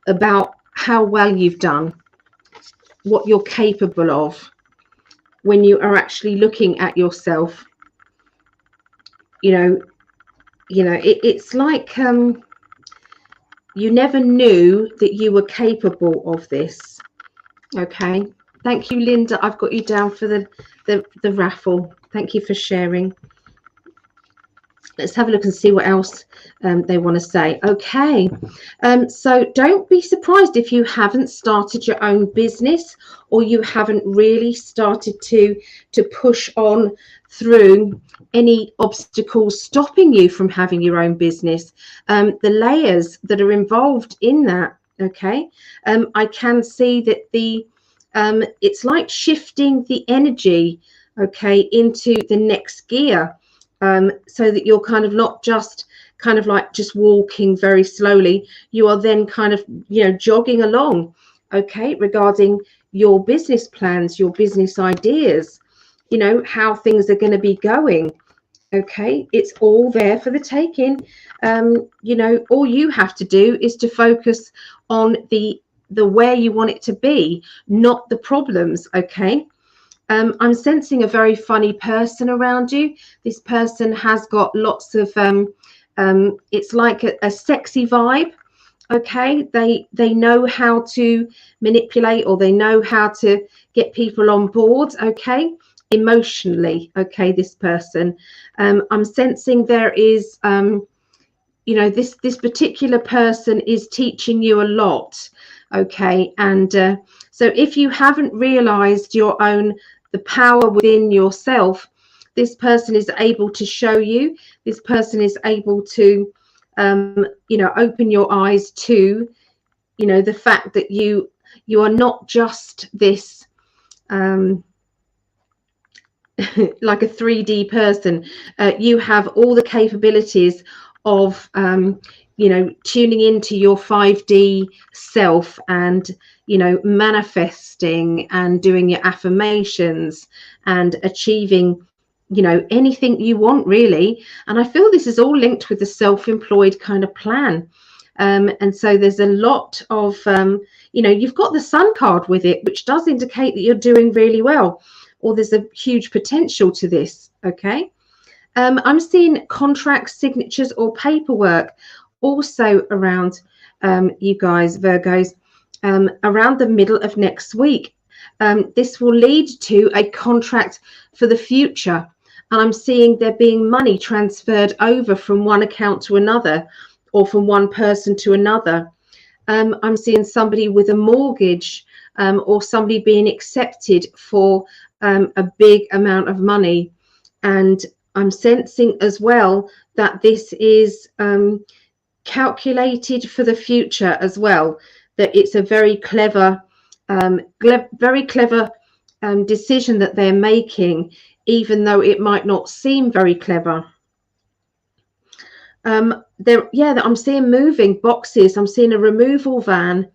about how well you've done, what you're capable of, when you are actually looking at yourself, it's like you never knew that you were capable of this. Okay, thank you, Linda. I've got you down for the raffle. Thank you for sharing. Let's have a look and see what else they want to say. Okay, so don't be surprised if you haven't started your own business or you haven't really started to push on through any obstacles stopping you from having your own business. The layers that are involved in that, okay, I can see that it's like shifting the energy, okay, into the next gear. So that you're kind of not just just walking very slowly, you are then kind of jogging along, okay, regarding your business plans, your business ideas, how things are going to be going. Okay, it's all there for the taking. All you have to do is to focus on the where you want it to be, not the problems. Okay. I'm sensing a very funny person around you. This person has got lots of, it's like a sexy vibe. Okay, they know how to manipulate, or they know how to get people on board. Okay, emotionally. Okay, this person. I'm sensing there is, this particular person is teaching you a lot. Okay, and so if you haven't realized the power within yourself, this person is able to show you. This person is able to open your eyes to the fact that you are not just this like a 3D person. You have all the capabilities of tuning into your 5D self and manifesting and doing your affirmations and achieving anything you want, really. And I feel this is all linked with the self-employed kind of plan. And so there's a lot of you've got the Sun card with it, which does indicate that you're doing really well, or there's a huge potential to this. Okay. I'm seeing contract signatures or paperwork also around you guys, Virgos, around the middle of next week. This will lead to a contract for the future. And I'm seeing there being money transferred over from one account to another, or from one person to another. I'm seeing somebody with a mortgage, or somebody being accepted for a big amount of money. And I'm sensing as well that this is calculated for the future as well, that it's a very clever decision that they're making, even though it might not seem very clever. I'm seeing moving boxes. I'm seeing a removal van.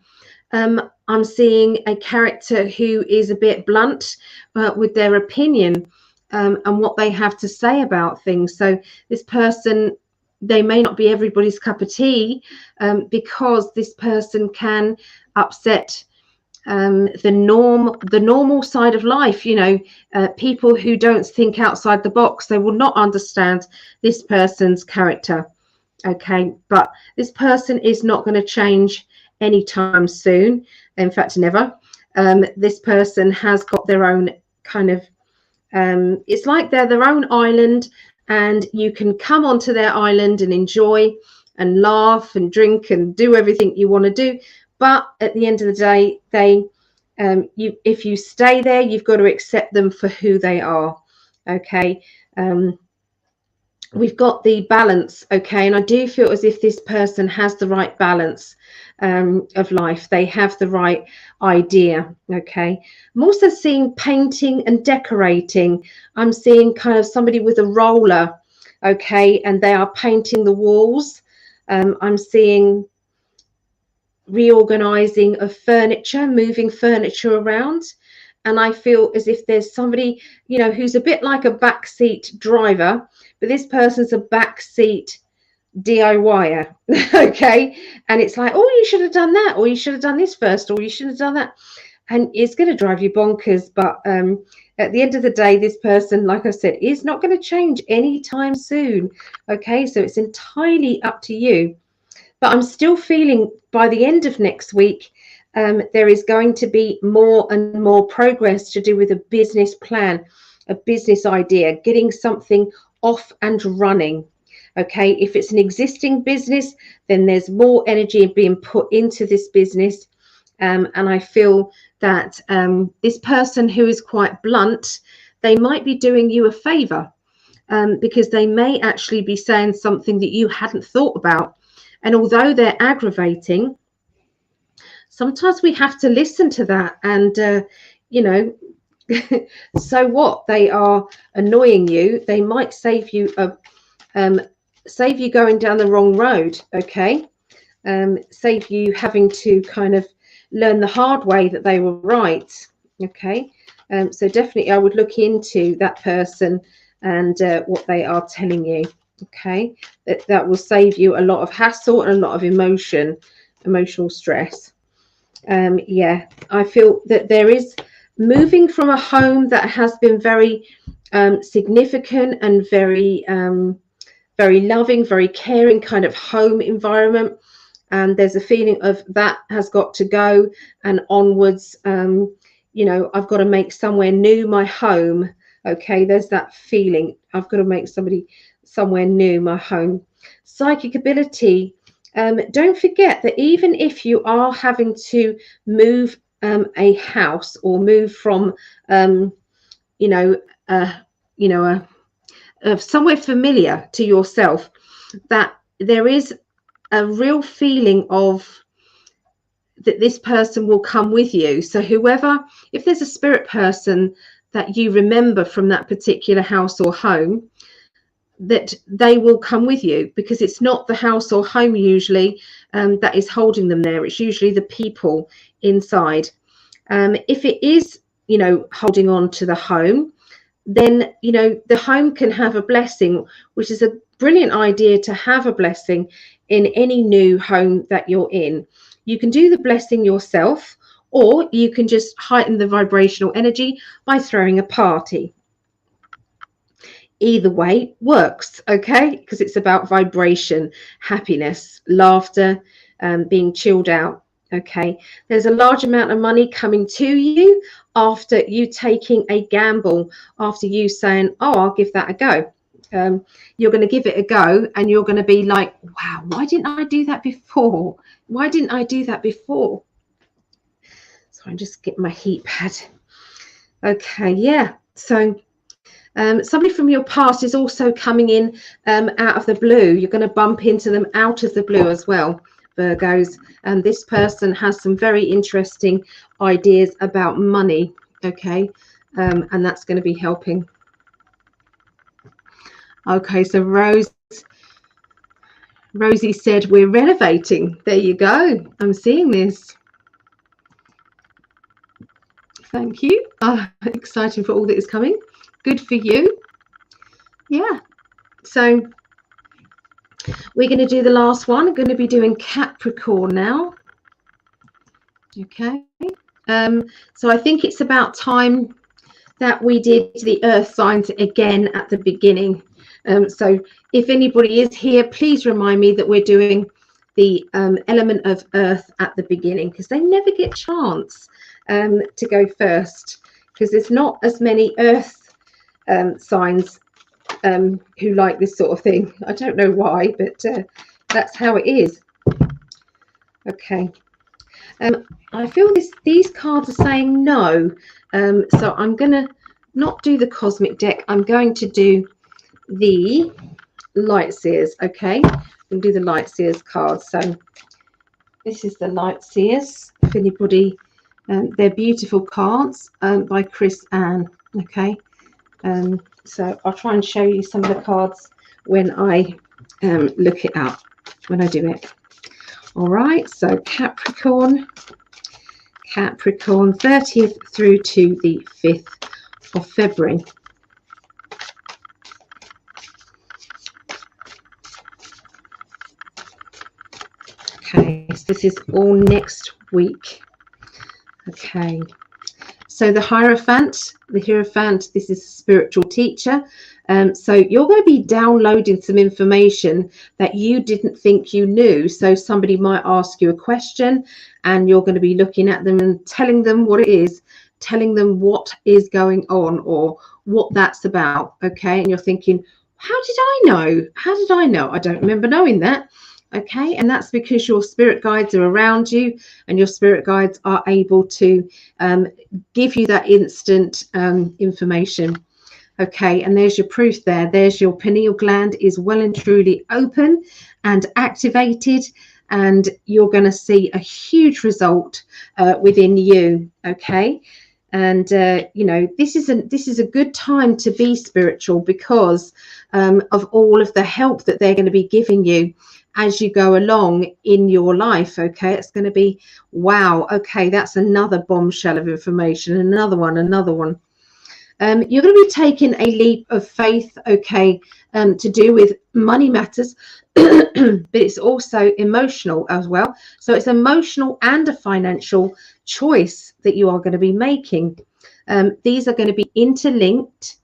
I'm seeing a character who is a bit blunt with their opinion and what they have to say about things. So this person, they may not be everybody's cup of tea, because this person can upset the normal side of life. You know, people who don't think outside the box, they will not understand this person's character. Okay, but this person is not going to change anytime soon. In fact, never. This person has got their own kind of, it's like they're their own island, and you can come onto their island and enjoy and laugh and drink and do everything you want to do. But at the end of the day, if you stay there, you've got to accept them for who they are. Okay. We've got the balance. Okay. And I do feel as if this person has the right balance of life. They have the right idea. Okay. I'm also seeing painting and decorating. I'm seeing kind of somebody with a roller. Okay. And they are painting the walls. I'm seeing reorganizing of furniture, moving furniture around. And I feel as if there's somebody, you know, who's a bit like a backseat driver, but this person's a backseat DIYer. Okay. And it's like, oh, you should have done that, or you should have done this first, or you should have done that. And it's going to drive you bonkers. But at the end of the day, this person, like I said, is not going to change anytime soon. Okay. So it's entirely up to you. But I'm still feeling by the end of next week, there is going to be more and more progress to do with a business plan, a business idea, getting something off and running. Okay, if it's an existing business, then there's more energy being put into this business. And I feel that this person who is quite blunt, they might be doing you a favor, because they may actually be saying something that you hadn't thought about. And although they're aggravating, sometimes we have to listen to that. And, you know, so what? They are annoying you. They might save you going down the wrong road. Okay. Save you having to kind of learn the hard way that they were right. Okay. So definitely I would look into that person and what they are telling you. Okay, that will save you a lot of hassle and a lot of emotional stress. Yeah, I feel that there is moving from a home that has been very significant and very loving, very caring kind of home environment, and there's a feeling of that has got to go and onwards. You know, I've got to make somewhere new my home. Okay, there's that feeling. I've got to make somewhere new my home. Psychic ability. Don't forget that even if you are having to move a house or move from somewhere familiar to yourself, that there is a real feeling of that this person will come with you. So whoever, if there's a spirit person that you remember from that particular house or home, that they will come with you, because it's not the house or home usually that is holding them there. It's usually the people inside. If it is, you know, holding on to the home, then, you know, the home can have a blessing, which is a brilliant idea to have a blessing in any new home that you're in. You can do the blessing yourself, or you can just heighten the vibrational energy by throwing a party. either way works, okay, because it's about vibration, happiness, laughter, being chilled out. Okay, there's a large amount of money coming to you after you taking a gamble, after you saying, oh, I'll give that a go. You're going to give it a go and you're going to be like, wow, why didn't I do that before? Why didn't I do that before? So I'm just getting my heat pad. Okay, yeah, so somebody from your past is also coming in out of the blue. You're going to bump into them out of the blue as well, Virgos. And this person has some very interesting ideas about money, okay? And that's going to be helping. Okay, so Rosie said, we're renovating. There you go. I'm seeing this. Thank you. Exciting for all that is coming. Good for you. Yeah. So we're going to do the last one. I'm going to be doing Capricorn now. Okay. So I think it's about time that we did the earth signs again at the beginning. So if anybody is here, please remind me that we're doing the element of earth at the beginning, because they never get a chance to go first, because there's not as many earth signs who like this sort of thing. I don't know why, but that's how it is. Okay. I feel these cards are saying no, so I'm going to not do the cosmic deck. I'm going to do the light seers. Okay, we'll do the light seers cards. So this is the light seers. If anybody, they're beautiful cards by Chris Ann. Okay, so I'll try and show you some of the cards when I look it up, when I do it. All right, so Capricorn 30th through to the 5th of February. Okay, so this is all next week. Okay, so the Hierophant, this is a spiritual teacher. So you're going to be downloading some information that you didn't think you knew. So somebody might ask you a question and you're going to be looking at them and telling them what it is, telling them what is going on or what that's about. Okay, and you're thinking, how did I know? How did I know? I don't remember knowing that. Okay, and that's because your spirit guides are around you and your spirit guides are able to give you that instant information. Okay, and there's your proof there. There's your pineal gland is well and truly open and activated, and you're going to see a huge result within you. Okay, and you know, this is a good time to be spiritual because of all of the help that they're going to be giving you as you go along in your life. Okay, it's going to be wow. Okay, that's another bombshell of information. Another one. You're going to be taking a leap of faith, okay, to do with money matters, but it's also emotional as well. So it's emotional and a financial choice that you are going to be making. These are going to be interlinked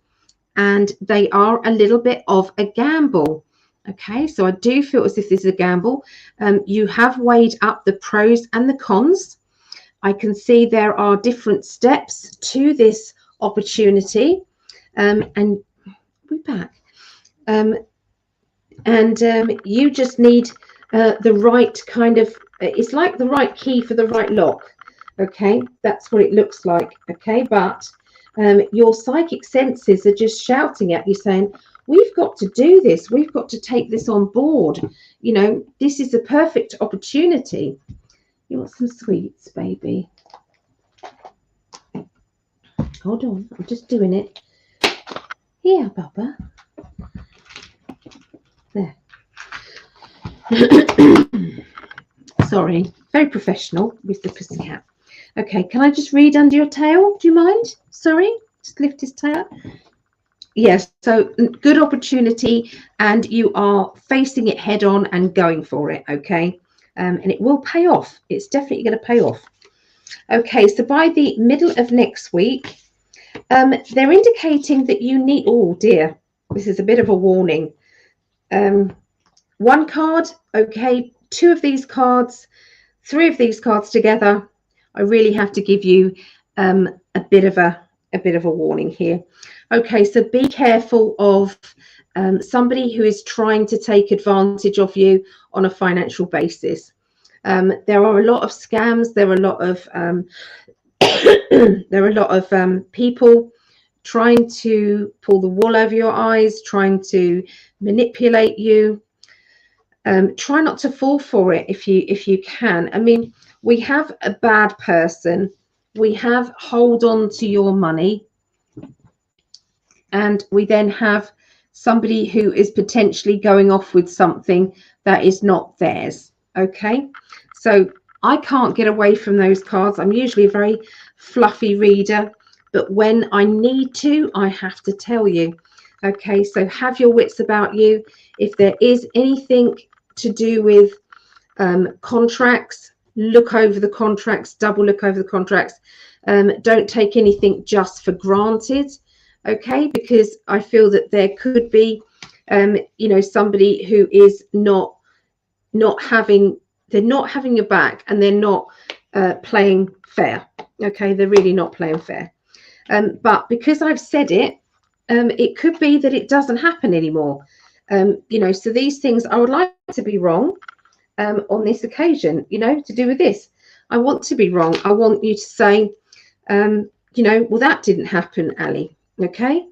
and they are a little bit of a gamble. Okay, so I do feel as if this is a gamble. You have weighed up the pros and the cons. I can see there are different steps to this opportunity, and we're back. You just need the right kind of, it's like the right key for the right lock. Okay, that's what it looks like. Okay, but your psychic senses are just shouting at you saying, we've got to do this. We've got to take this on board. You know, this is a perfect opportunity. You want some sweets, baby? Hold on, I'm just doing it. Here, Bubba. There. Sorry, very professional with the pussycat. Okay, can I just read under your tail? Do you mind? Sorry, just lift his tail. Yes, so good opportunity and you are facing it head on and going for it, okay? And it will pay off. It's definitely going to pay off. Okay, so by the middle of next week, they're indicating that you need, oh dear, this is a bit of a warning. One card, okay, two of these cards, three of these cards together, I really have to give you a bit of a warning here. Okay, so be careful of somebody who is trying to take advantage of you on a financial basis. There are a lot of scams. There are a lot of people trying to pull the wool over your eyes, trying to manipulate you. Try not to fall for it if you can. I mean, we have a bad person, we have hold on to your money, and we then have somebody who is potentially going off with something that is not theirs. Okay, so I can't get away from those cards. I'm usually a very fluffy reader, but when I need to, I have to tell you. Okay, so have your wits about you. If there is anything to do with contracts, look over the contracts, double look over the contracts. Don't take anything just for granted. Okay, because I feel that there could be somebody who is not having your back, and they're not playing fair. Okay, they're really not playing fair. But because I've said it, it could be that it doesn't happen anymore. So these things, I would like to be wrong on this occasion, to do with this. I want to be wrong. I want you to say, well, that didn't happen, Ali. Okay,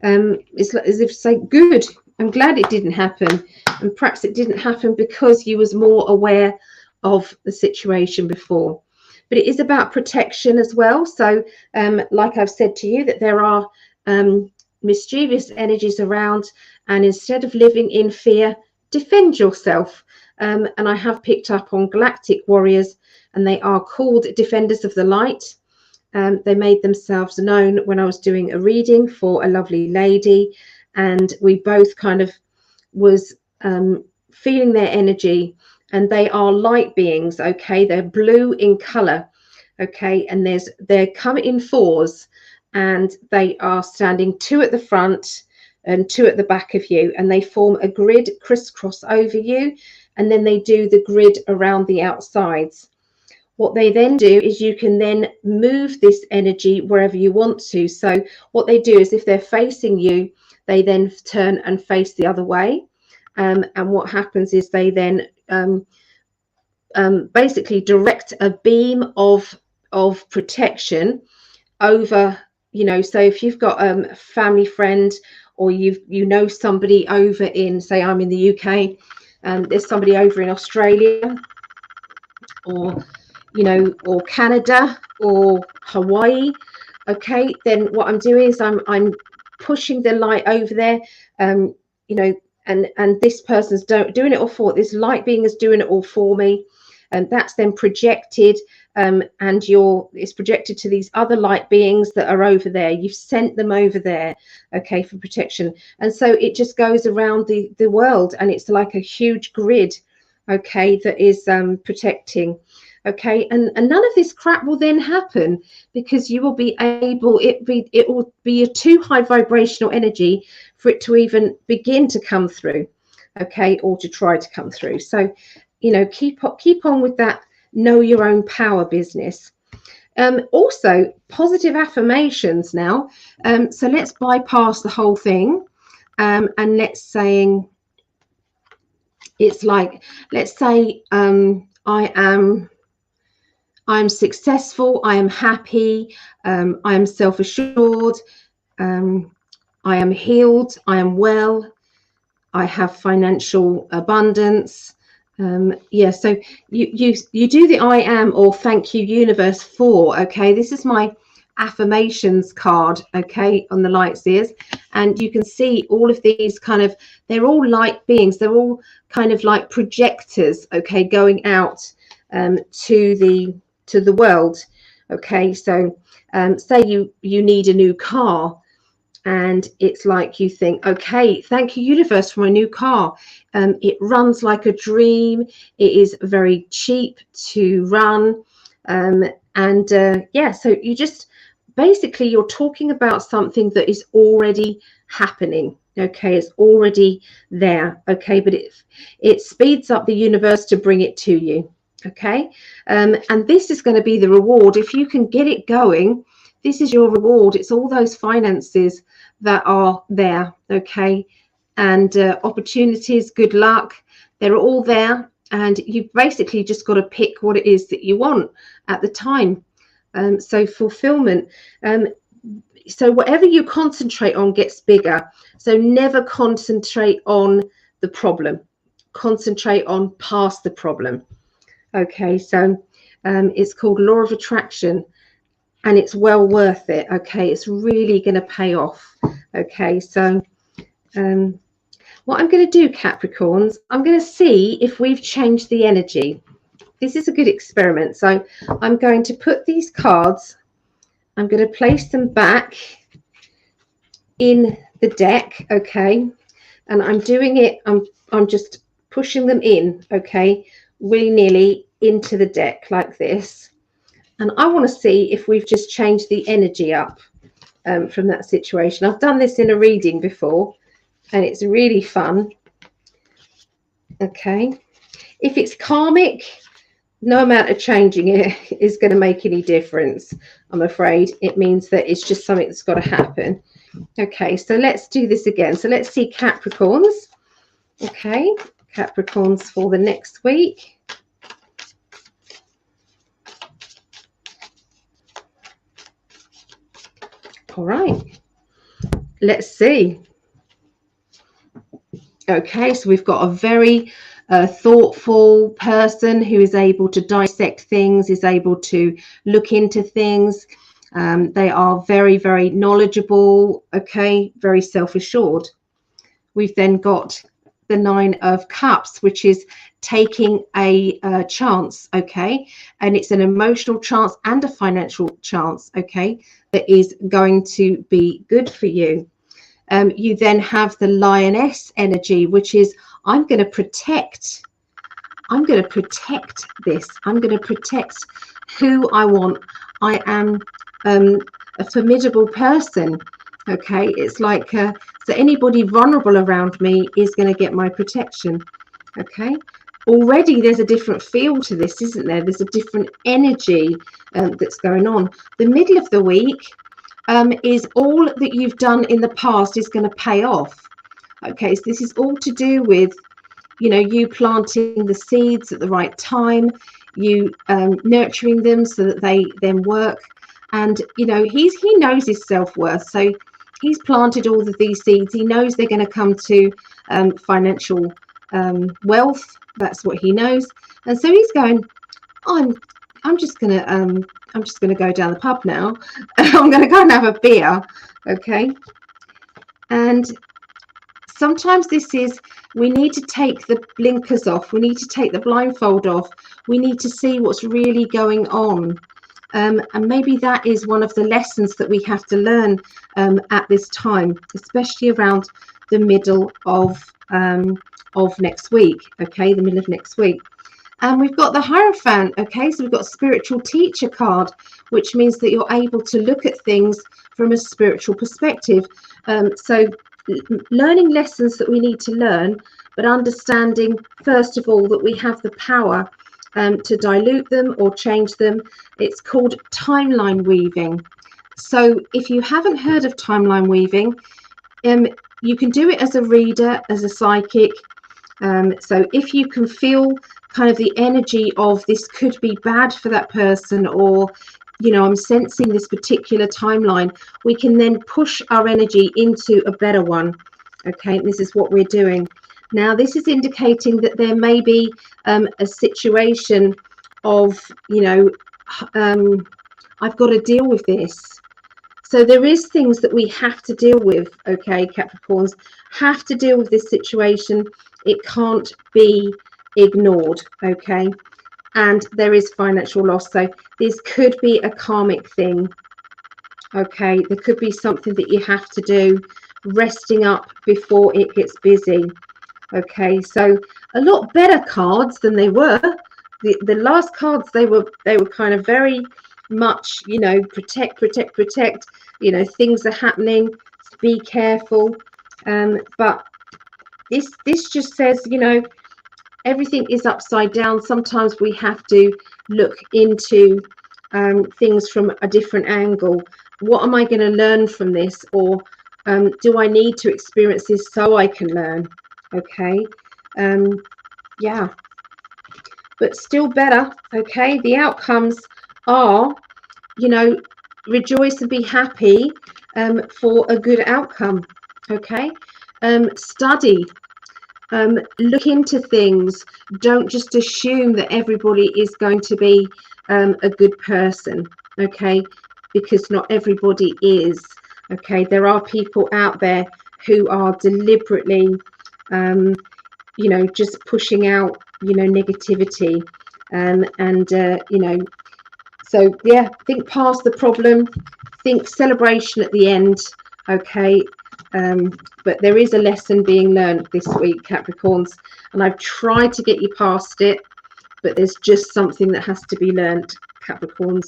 it's like as if to say, good, I'm glad it didn't happen, and perhaps it didn't happen because you was more aware of the situation before. But it is about protection as well. So like I've said to you, that there are mischievous energies around, and instead of living in fear, defend yourself. And I have picked up on galactic warriors, and they are called defenders of the light. They made themselves known when I was doing a reading for a lovely lady, and we both kind of was feeling their energy, and they are light beings. Okay, they're blue in color. Okay, and they're coming in fours, and they are standing two at the front and two at the back of you, and they form a grid crisscross over you, and then they do the grid around the outsides. What they then do is you can then move this energy wherever you want to. So what they do is, if they're facing you, they then turn and face the other way. And what happens is they then basically direct a beam of protection over, so if you've got a family friend, or somebody over in, say I'm in the UK, there's somebody over in Australia, or or Canada, or Hawaii. Okay, then what I'm doing is I'm pushing the light over there, and this person's doing it all for, this light being is doing it all for me, and that's then projected, and it's projected to these other light beings that are over there. You've sent them over there, okay, for protection. And so it just goes around the world, and it's like a huge grid, okay, that is protecting. Okay, and none of this crap will then happen, because you will be able, it will be a too high vibrational energy for it to even begin to come through, okay, or to try to come through. So keep on with that know your own power business. Also, positive affirmations now. So let's bypass the whole thing, and let's saying, it's like, let's say I am successful, I am happy, I am self-assured, I am healed, I am well, I have financial abundance. So you do the I am, or thank you universe for. Okay, this is my affirmations card, okay, on the light seers, and you can see all of these kind of, they're all light beings, they're all kind of like projectors, okay, going out to the world. Okay, so say you need a new car, and it's like you think, okay, thank you universe for my new car. It runs like a dream, it is very cheap to run, so you just basically, you're talking about something that is already happening. Okay, it's already there. Okay, but it speeds up the universe to bring it to you. Okay, and this is going to be the reward. If you can get it going, this is your reward. It's all those finances that are there. Okay, and opportunities, good luck, they're all there, and you've basically just got to pick what it is that you want at the time. So fulfillment. So whatever you concentrate on gets bigger. So never concentrate on the problem. Concentrate on past the problem. Okay, so it's called Law of Attraction, and it's well worth it. Okay, it's really going to pay off. Okay, so what I'm going to do, Capricorns, I'm going to see if we've changed the energy. This is a good experiment. So I'm going to put these cards, I'm going to place them back in the deck, okay, and I'm doing it, I'm just pushing them in, okay, willy-nilly into the deck like this, and I want to see if we've just changed the energy up from that situation. I've done this in a reading before, and it's really fun. Okay, if it's karmic, no amount of changing it is going to make any difference, I'm afraid. It means that it's just something that's got to happen. Okay, so let's do this again. So let's see Capricorns. Okay, Capricorns for the next week. All right, let's see. Okay, so we've got a very thoughtful person who is able to dissect things, is able to look into things. They are very, very knowledgeable, okay, very self-assured. We've then got the Nine of Cups, which is taking a chance, okay, and it's an emotional chance and a financial chance, okay, that is going to be good for you. You then have the Lioness energy, which is I'm going to protect this. I'm going to protect who I want. I am a formidable person. Okay, it's like so anybody vulnerable around me is going to get my protection. Okay, already there's a different feel to this, isn't there? There's a different energy that's going on. The middle of the week is all that you've done in the past is going to pay off. Okay, so this is all to do with, you know, you planting the seeds at the right time, you nurturing them so that they then work. And, you know, he knows his self-worth. So he's planted all of these seeds. He knows they're going to come to financial wealth. That's what he knows. And so he's going, I'm just going to go down the pub now. I'm going to go and have a beer. Okay. And sometimes this is, we need to take the blinkers off. We need to take the blindfold off. We need to see what's really going on. And maybe that is one of the lessons that we have to learn at this time, especially around the middle of next week. Okay, the middle of next week. And we've got the Hierophant. Okay, so we've got spiritual teacher card, which means that you're able to look at things from a spiritual perspective. So learning lessons that we need to learn, but understanding first of all that we have the power to dilute them or change them. It's called timeline weaving. So if you haven't heard of timeline weaving, you can do it as a reader, as a psychic. So if you can feel kind of the energy of this could be bad for that person, or, you know, I'm sensing this particular timeline, we can then push our energy into a better one. Okay, this is what we're doing. Now, this is indicating that there may be a situation of, you know, I've got to deal with this. So there is things that we have to deal with, okay, Capricorns, have to deal with this situation. It can't be ignored, okay? And there is financial loss. So this could be a karmic thing, okay? There could be something that you have to do, resting up before it gets busy. Okay, so a lot better cards than they were. The last cards, they were kind of very much, you know, protect, you know, things are happening, be careful. But this just says, you know, everything is upside down. Sometimes we have to look into things from a different angle. What am I going to learn from this? Or do I need to experience this so I can learn? Okay. Yeah. But still better. Okay. The outcomes are, you know, rejoice and be happy for a good outcome. Okay. Study. Look into things. Don't just assume that everybody is going to be a good person, okay? Because not everybody is, okay? There are people out there who are deliberately, you know, just pushing out, you know, negativity, and you know, so yeah, think past the problem, think celebration at the end, okay? But there is a lesson being learned this week, Capricorns, and I've tried to get you past it, but there's just something that has to be learned, Capricorns.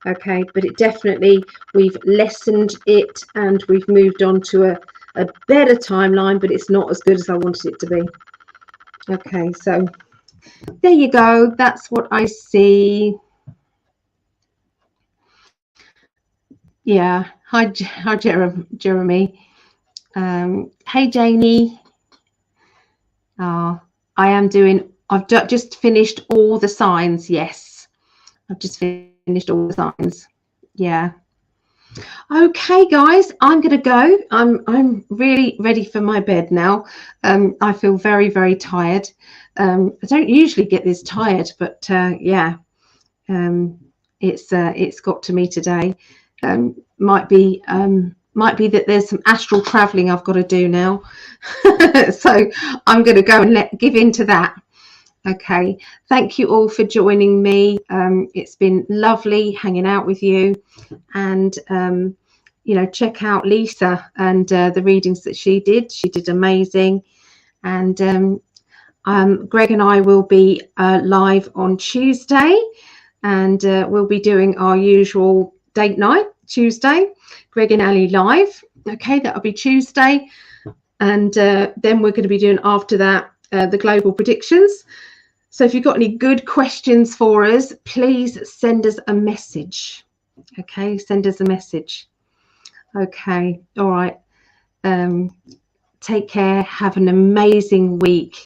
Okay, but it definitely, we've lessened it and we've moved on to a better timeline, but it's not as good as I wanted it to be. Okay, so there you go. That's what I see. Yeah. Hi, Jeremy. Hey, Janie. I am doing, I've just finished all the signs. Yes, I've just finished all the signs. Yeah. Okay, guys, I'm going to go. I'm really ready for my bed now. I feel very, very tired. I don't usually get this tired, but yeah, it's got to me today. Might be that there's some astral traveling I've got to do now. So I'm going to go and give in to that. Okay, thank you all for joining me. It's been lovely hanging out with you, and you know, check out Lisa and the readings that she did. She did amazing. And Greg and I will be live on Tuesday, and we'll be doing our usual date night Tuesday, Greg and Ali live. Okay, that'll be Tuesday, and then we're going to be doing after that the global predictions. So if you've got any good questions for us, please send us a message. Okay, send us a message. Okay, all right. Take care. Have an amazing week.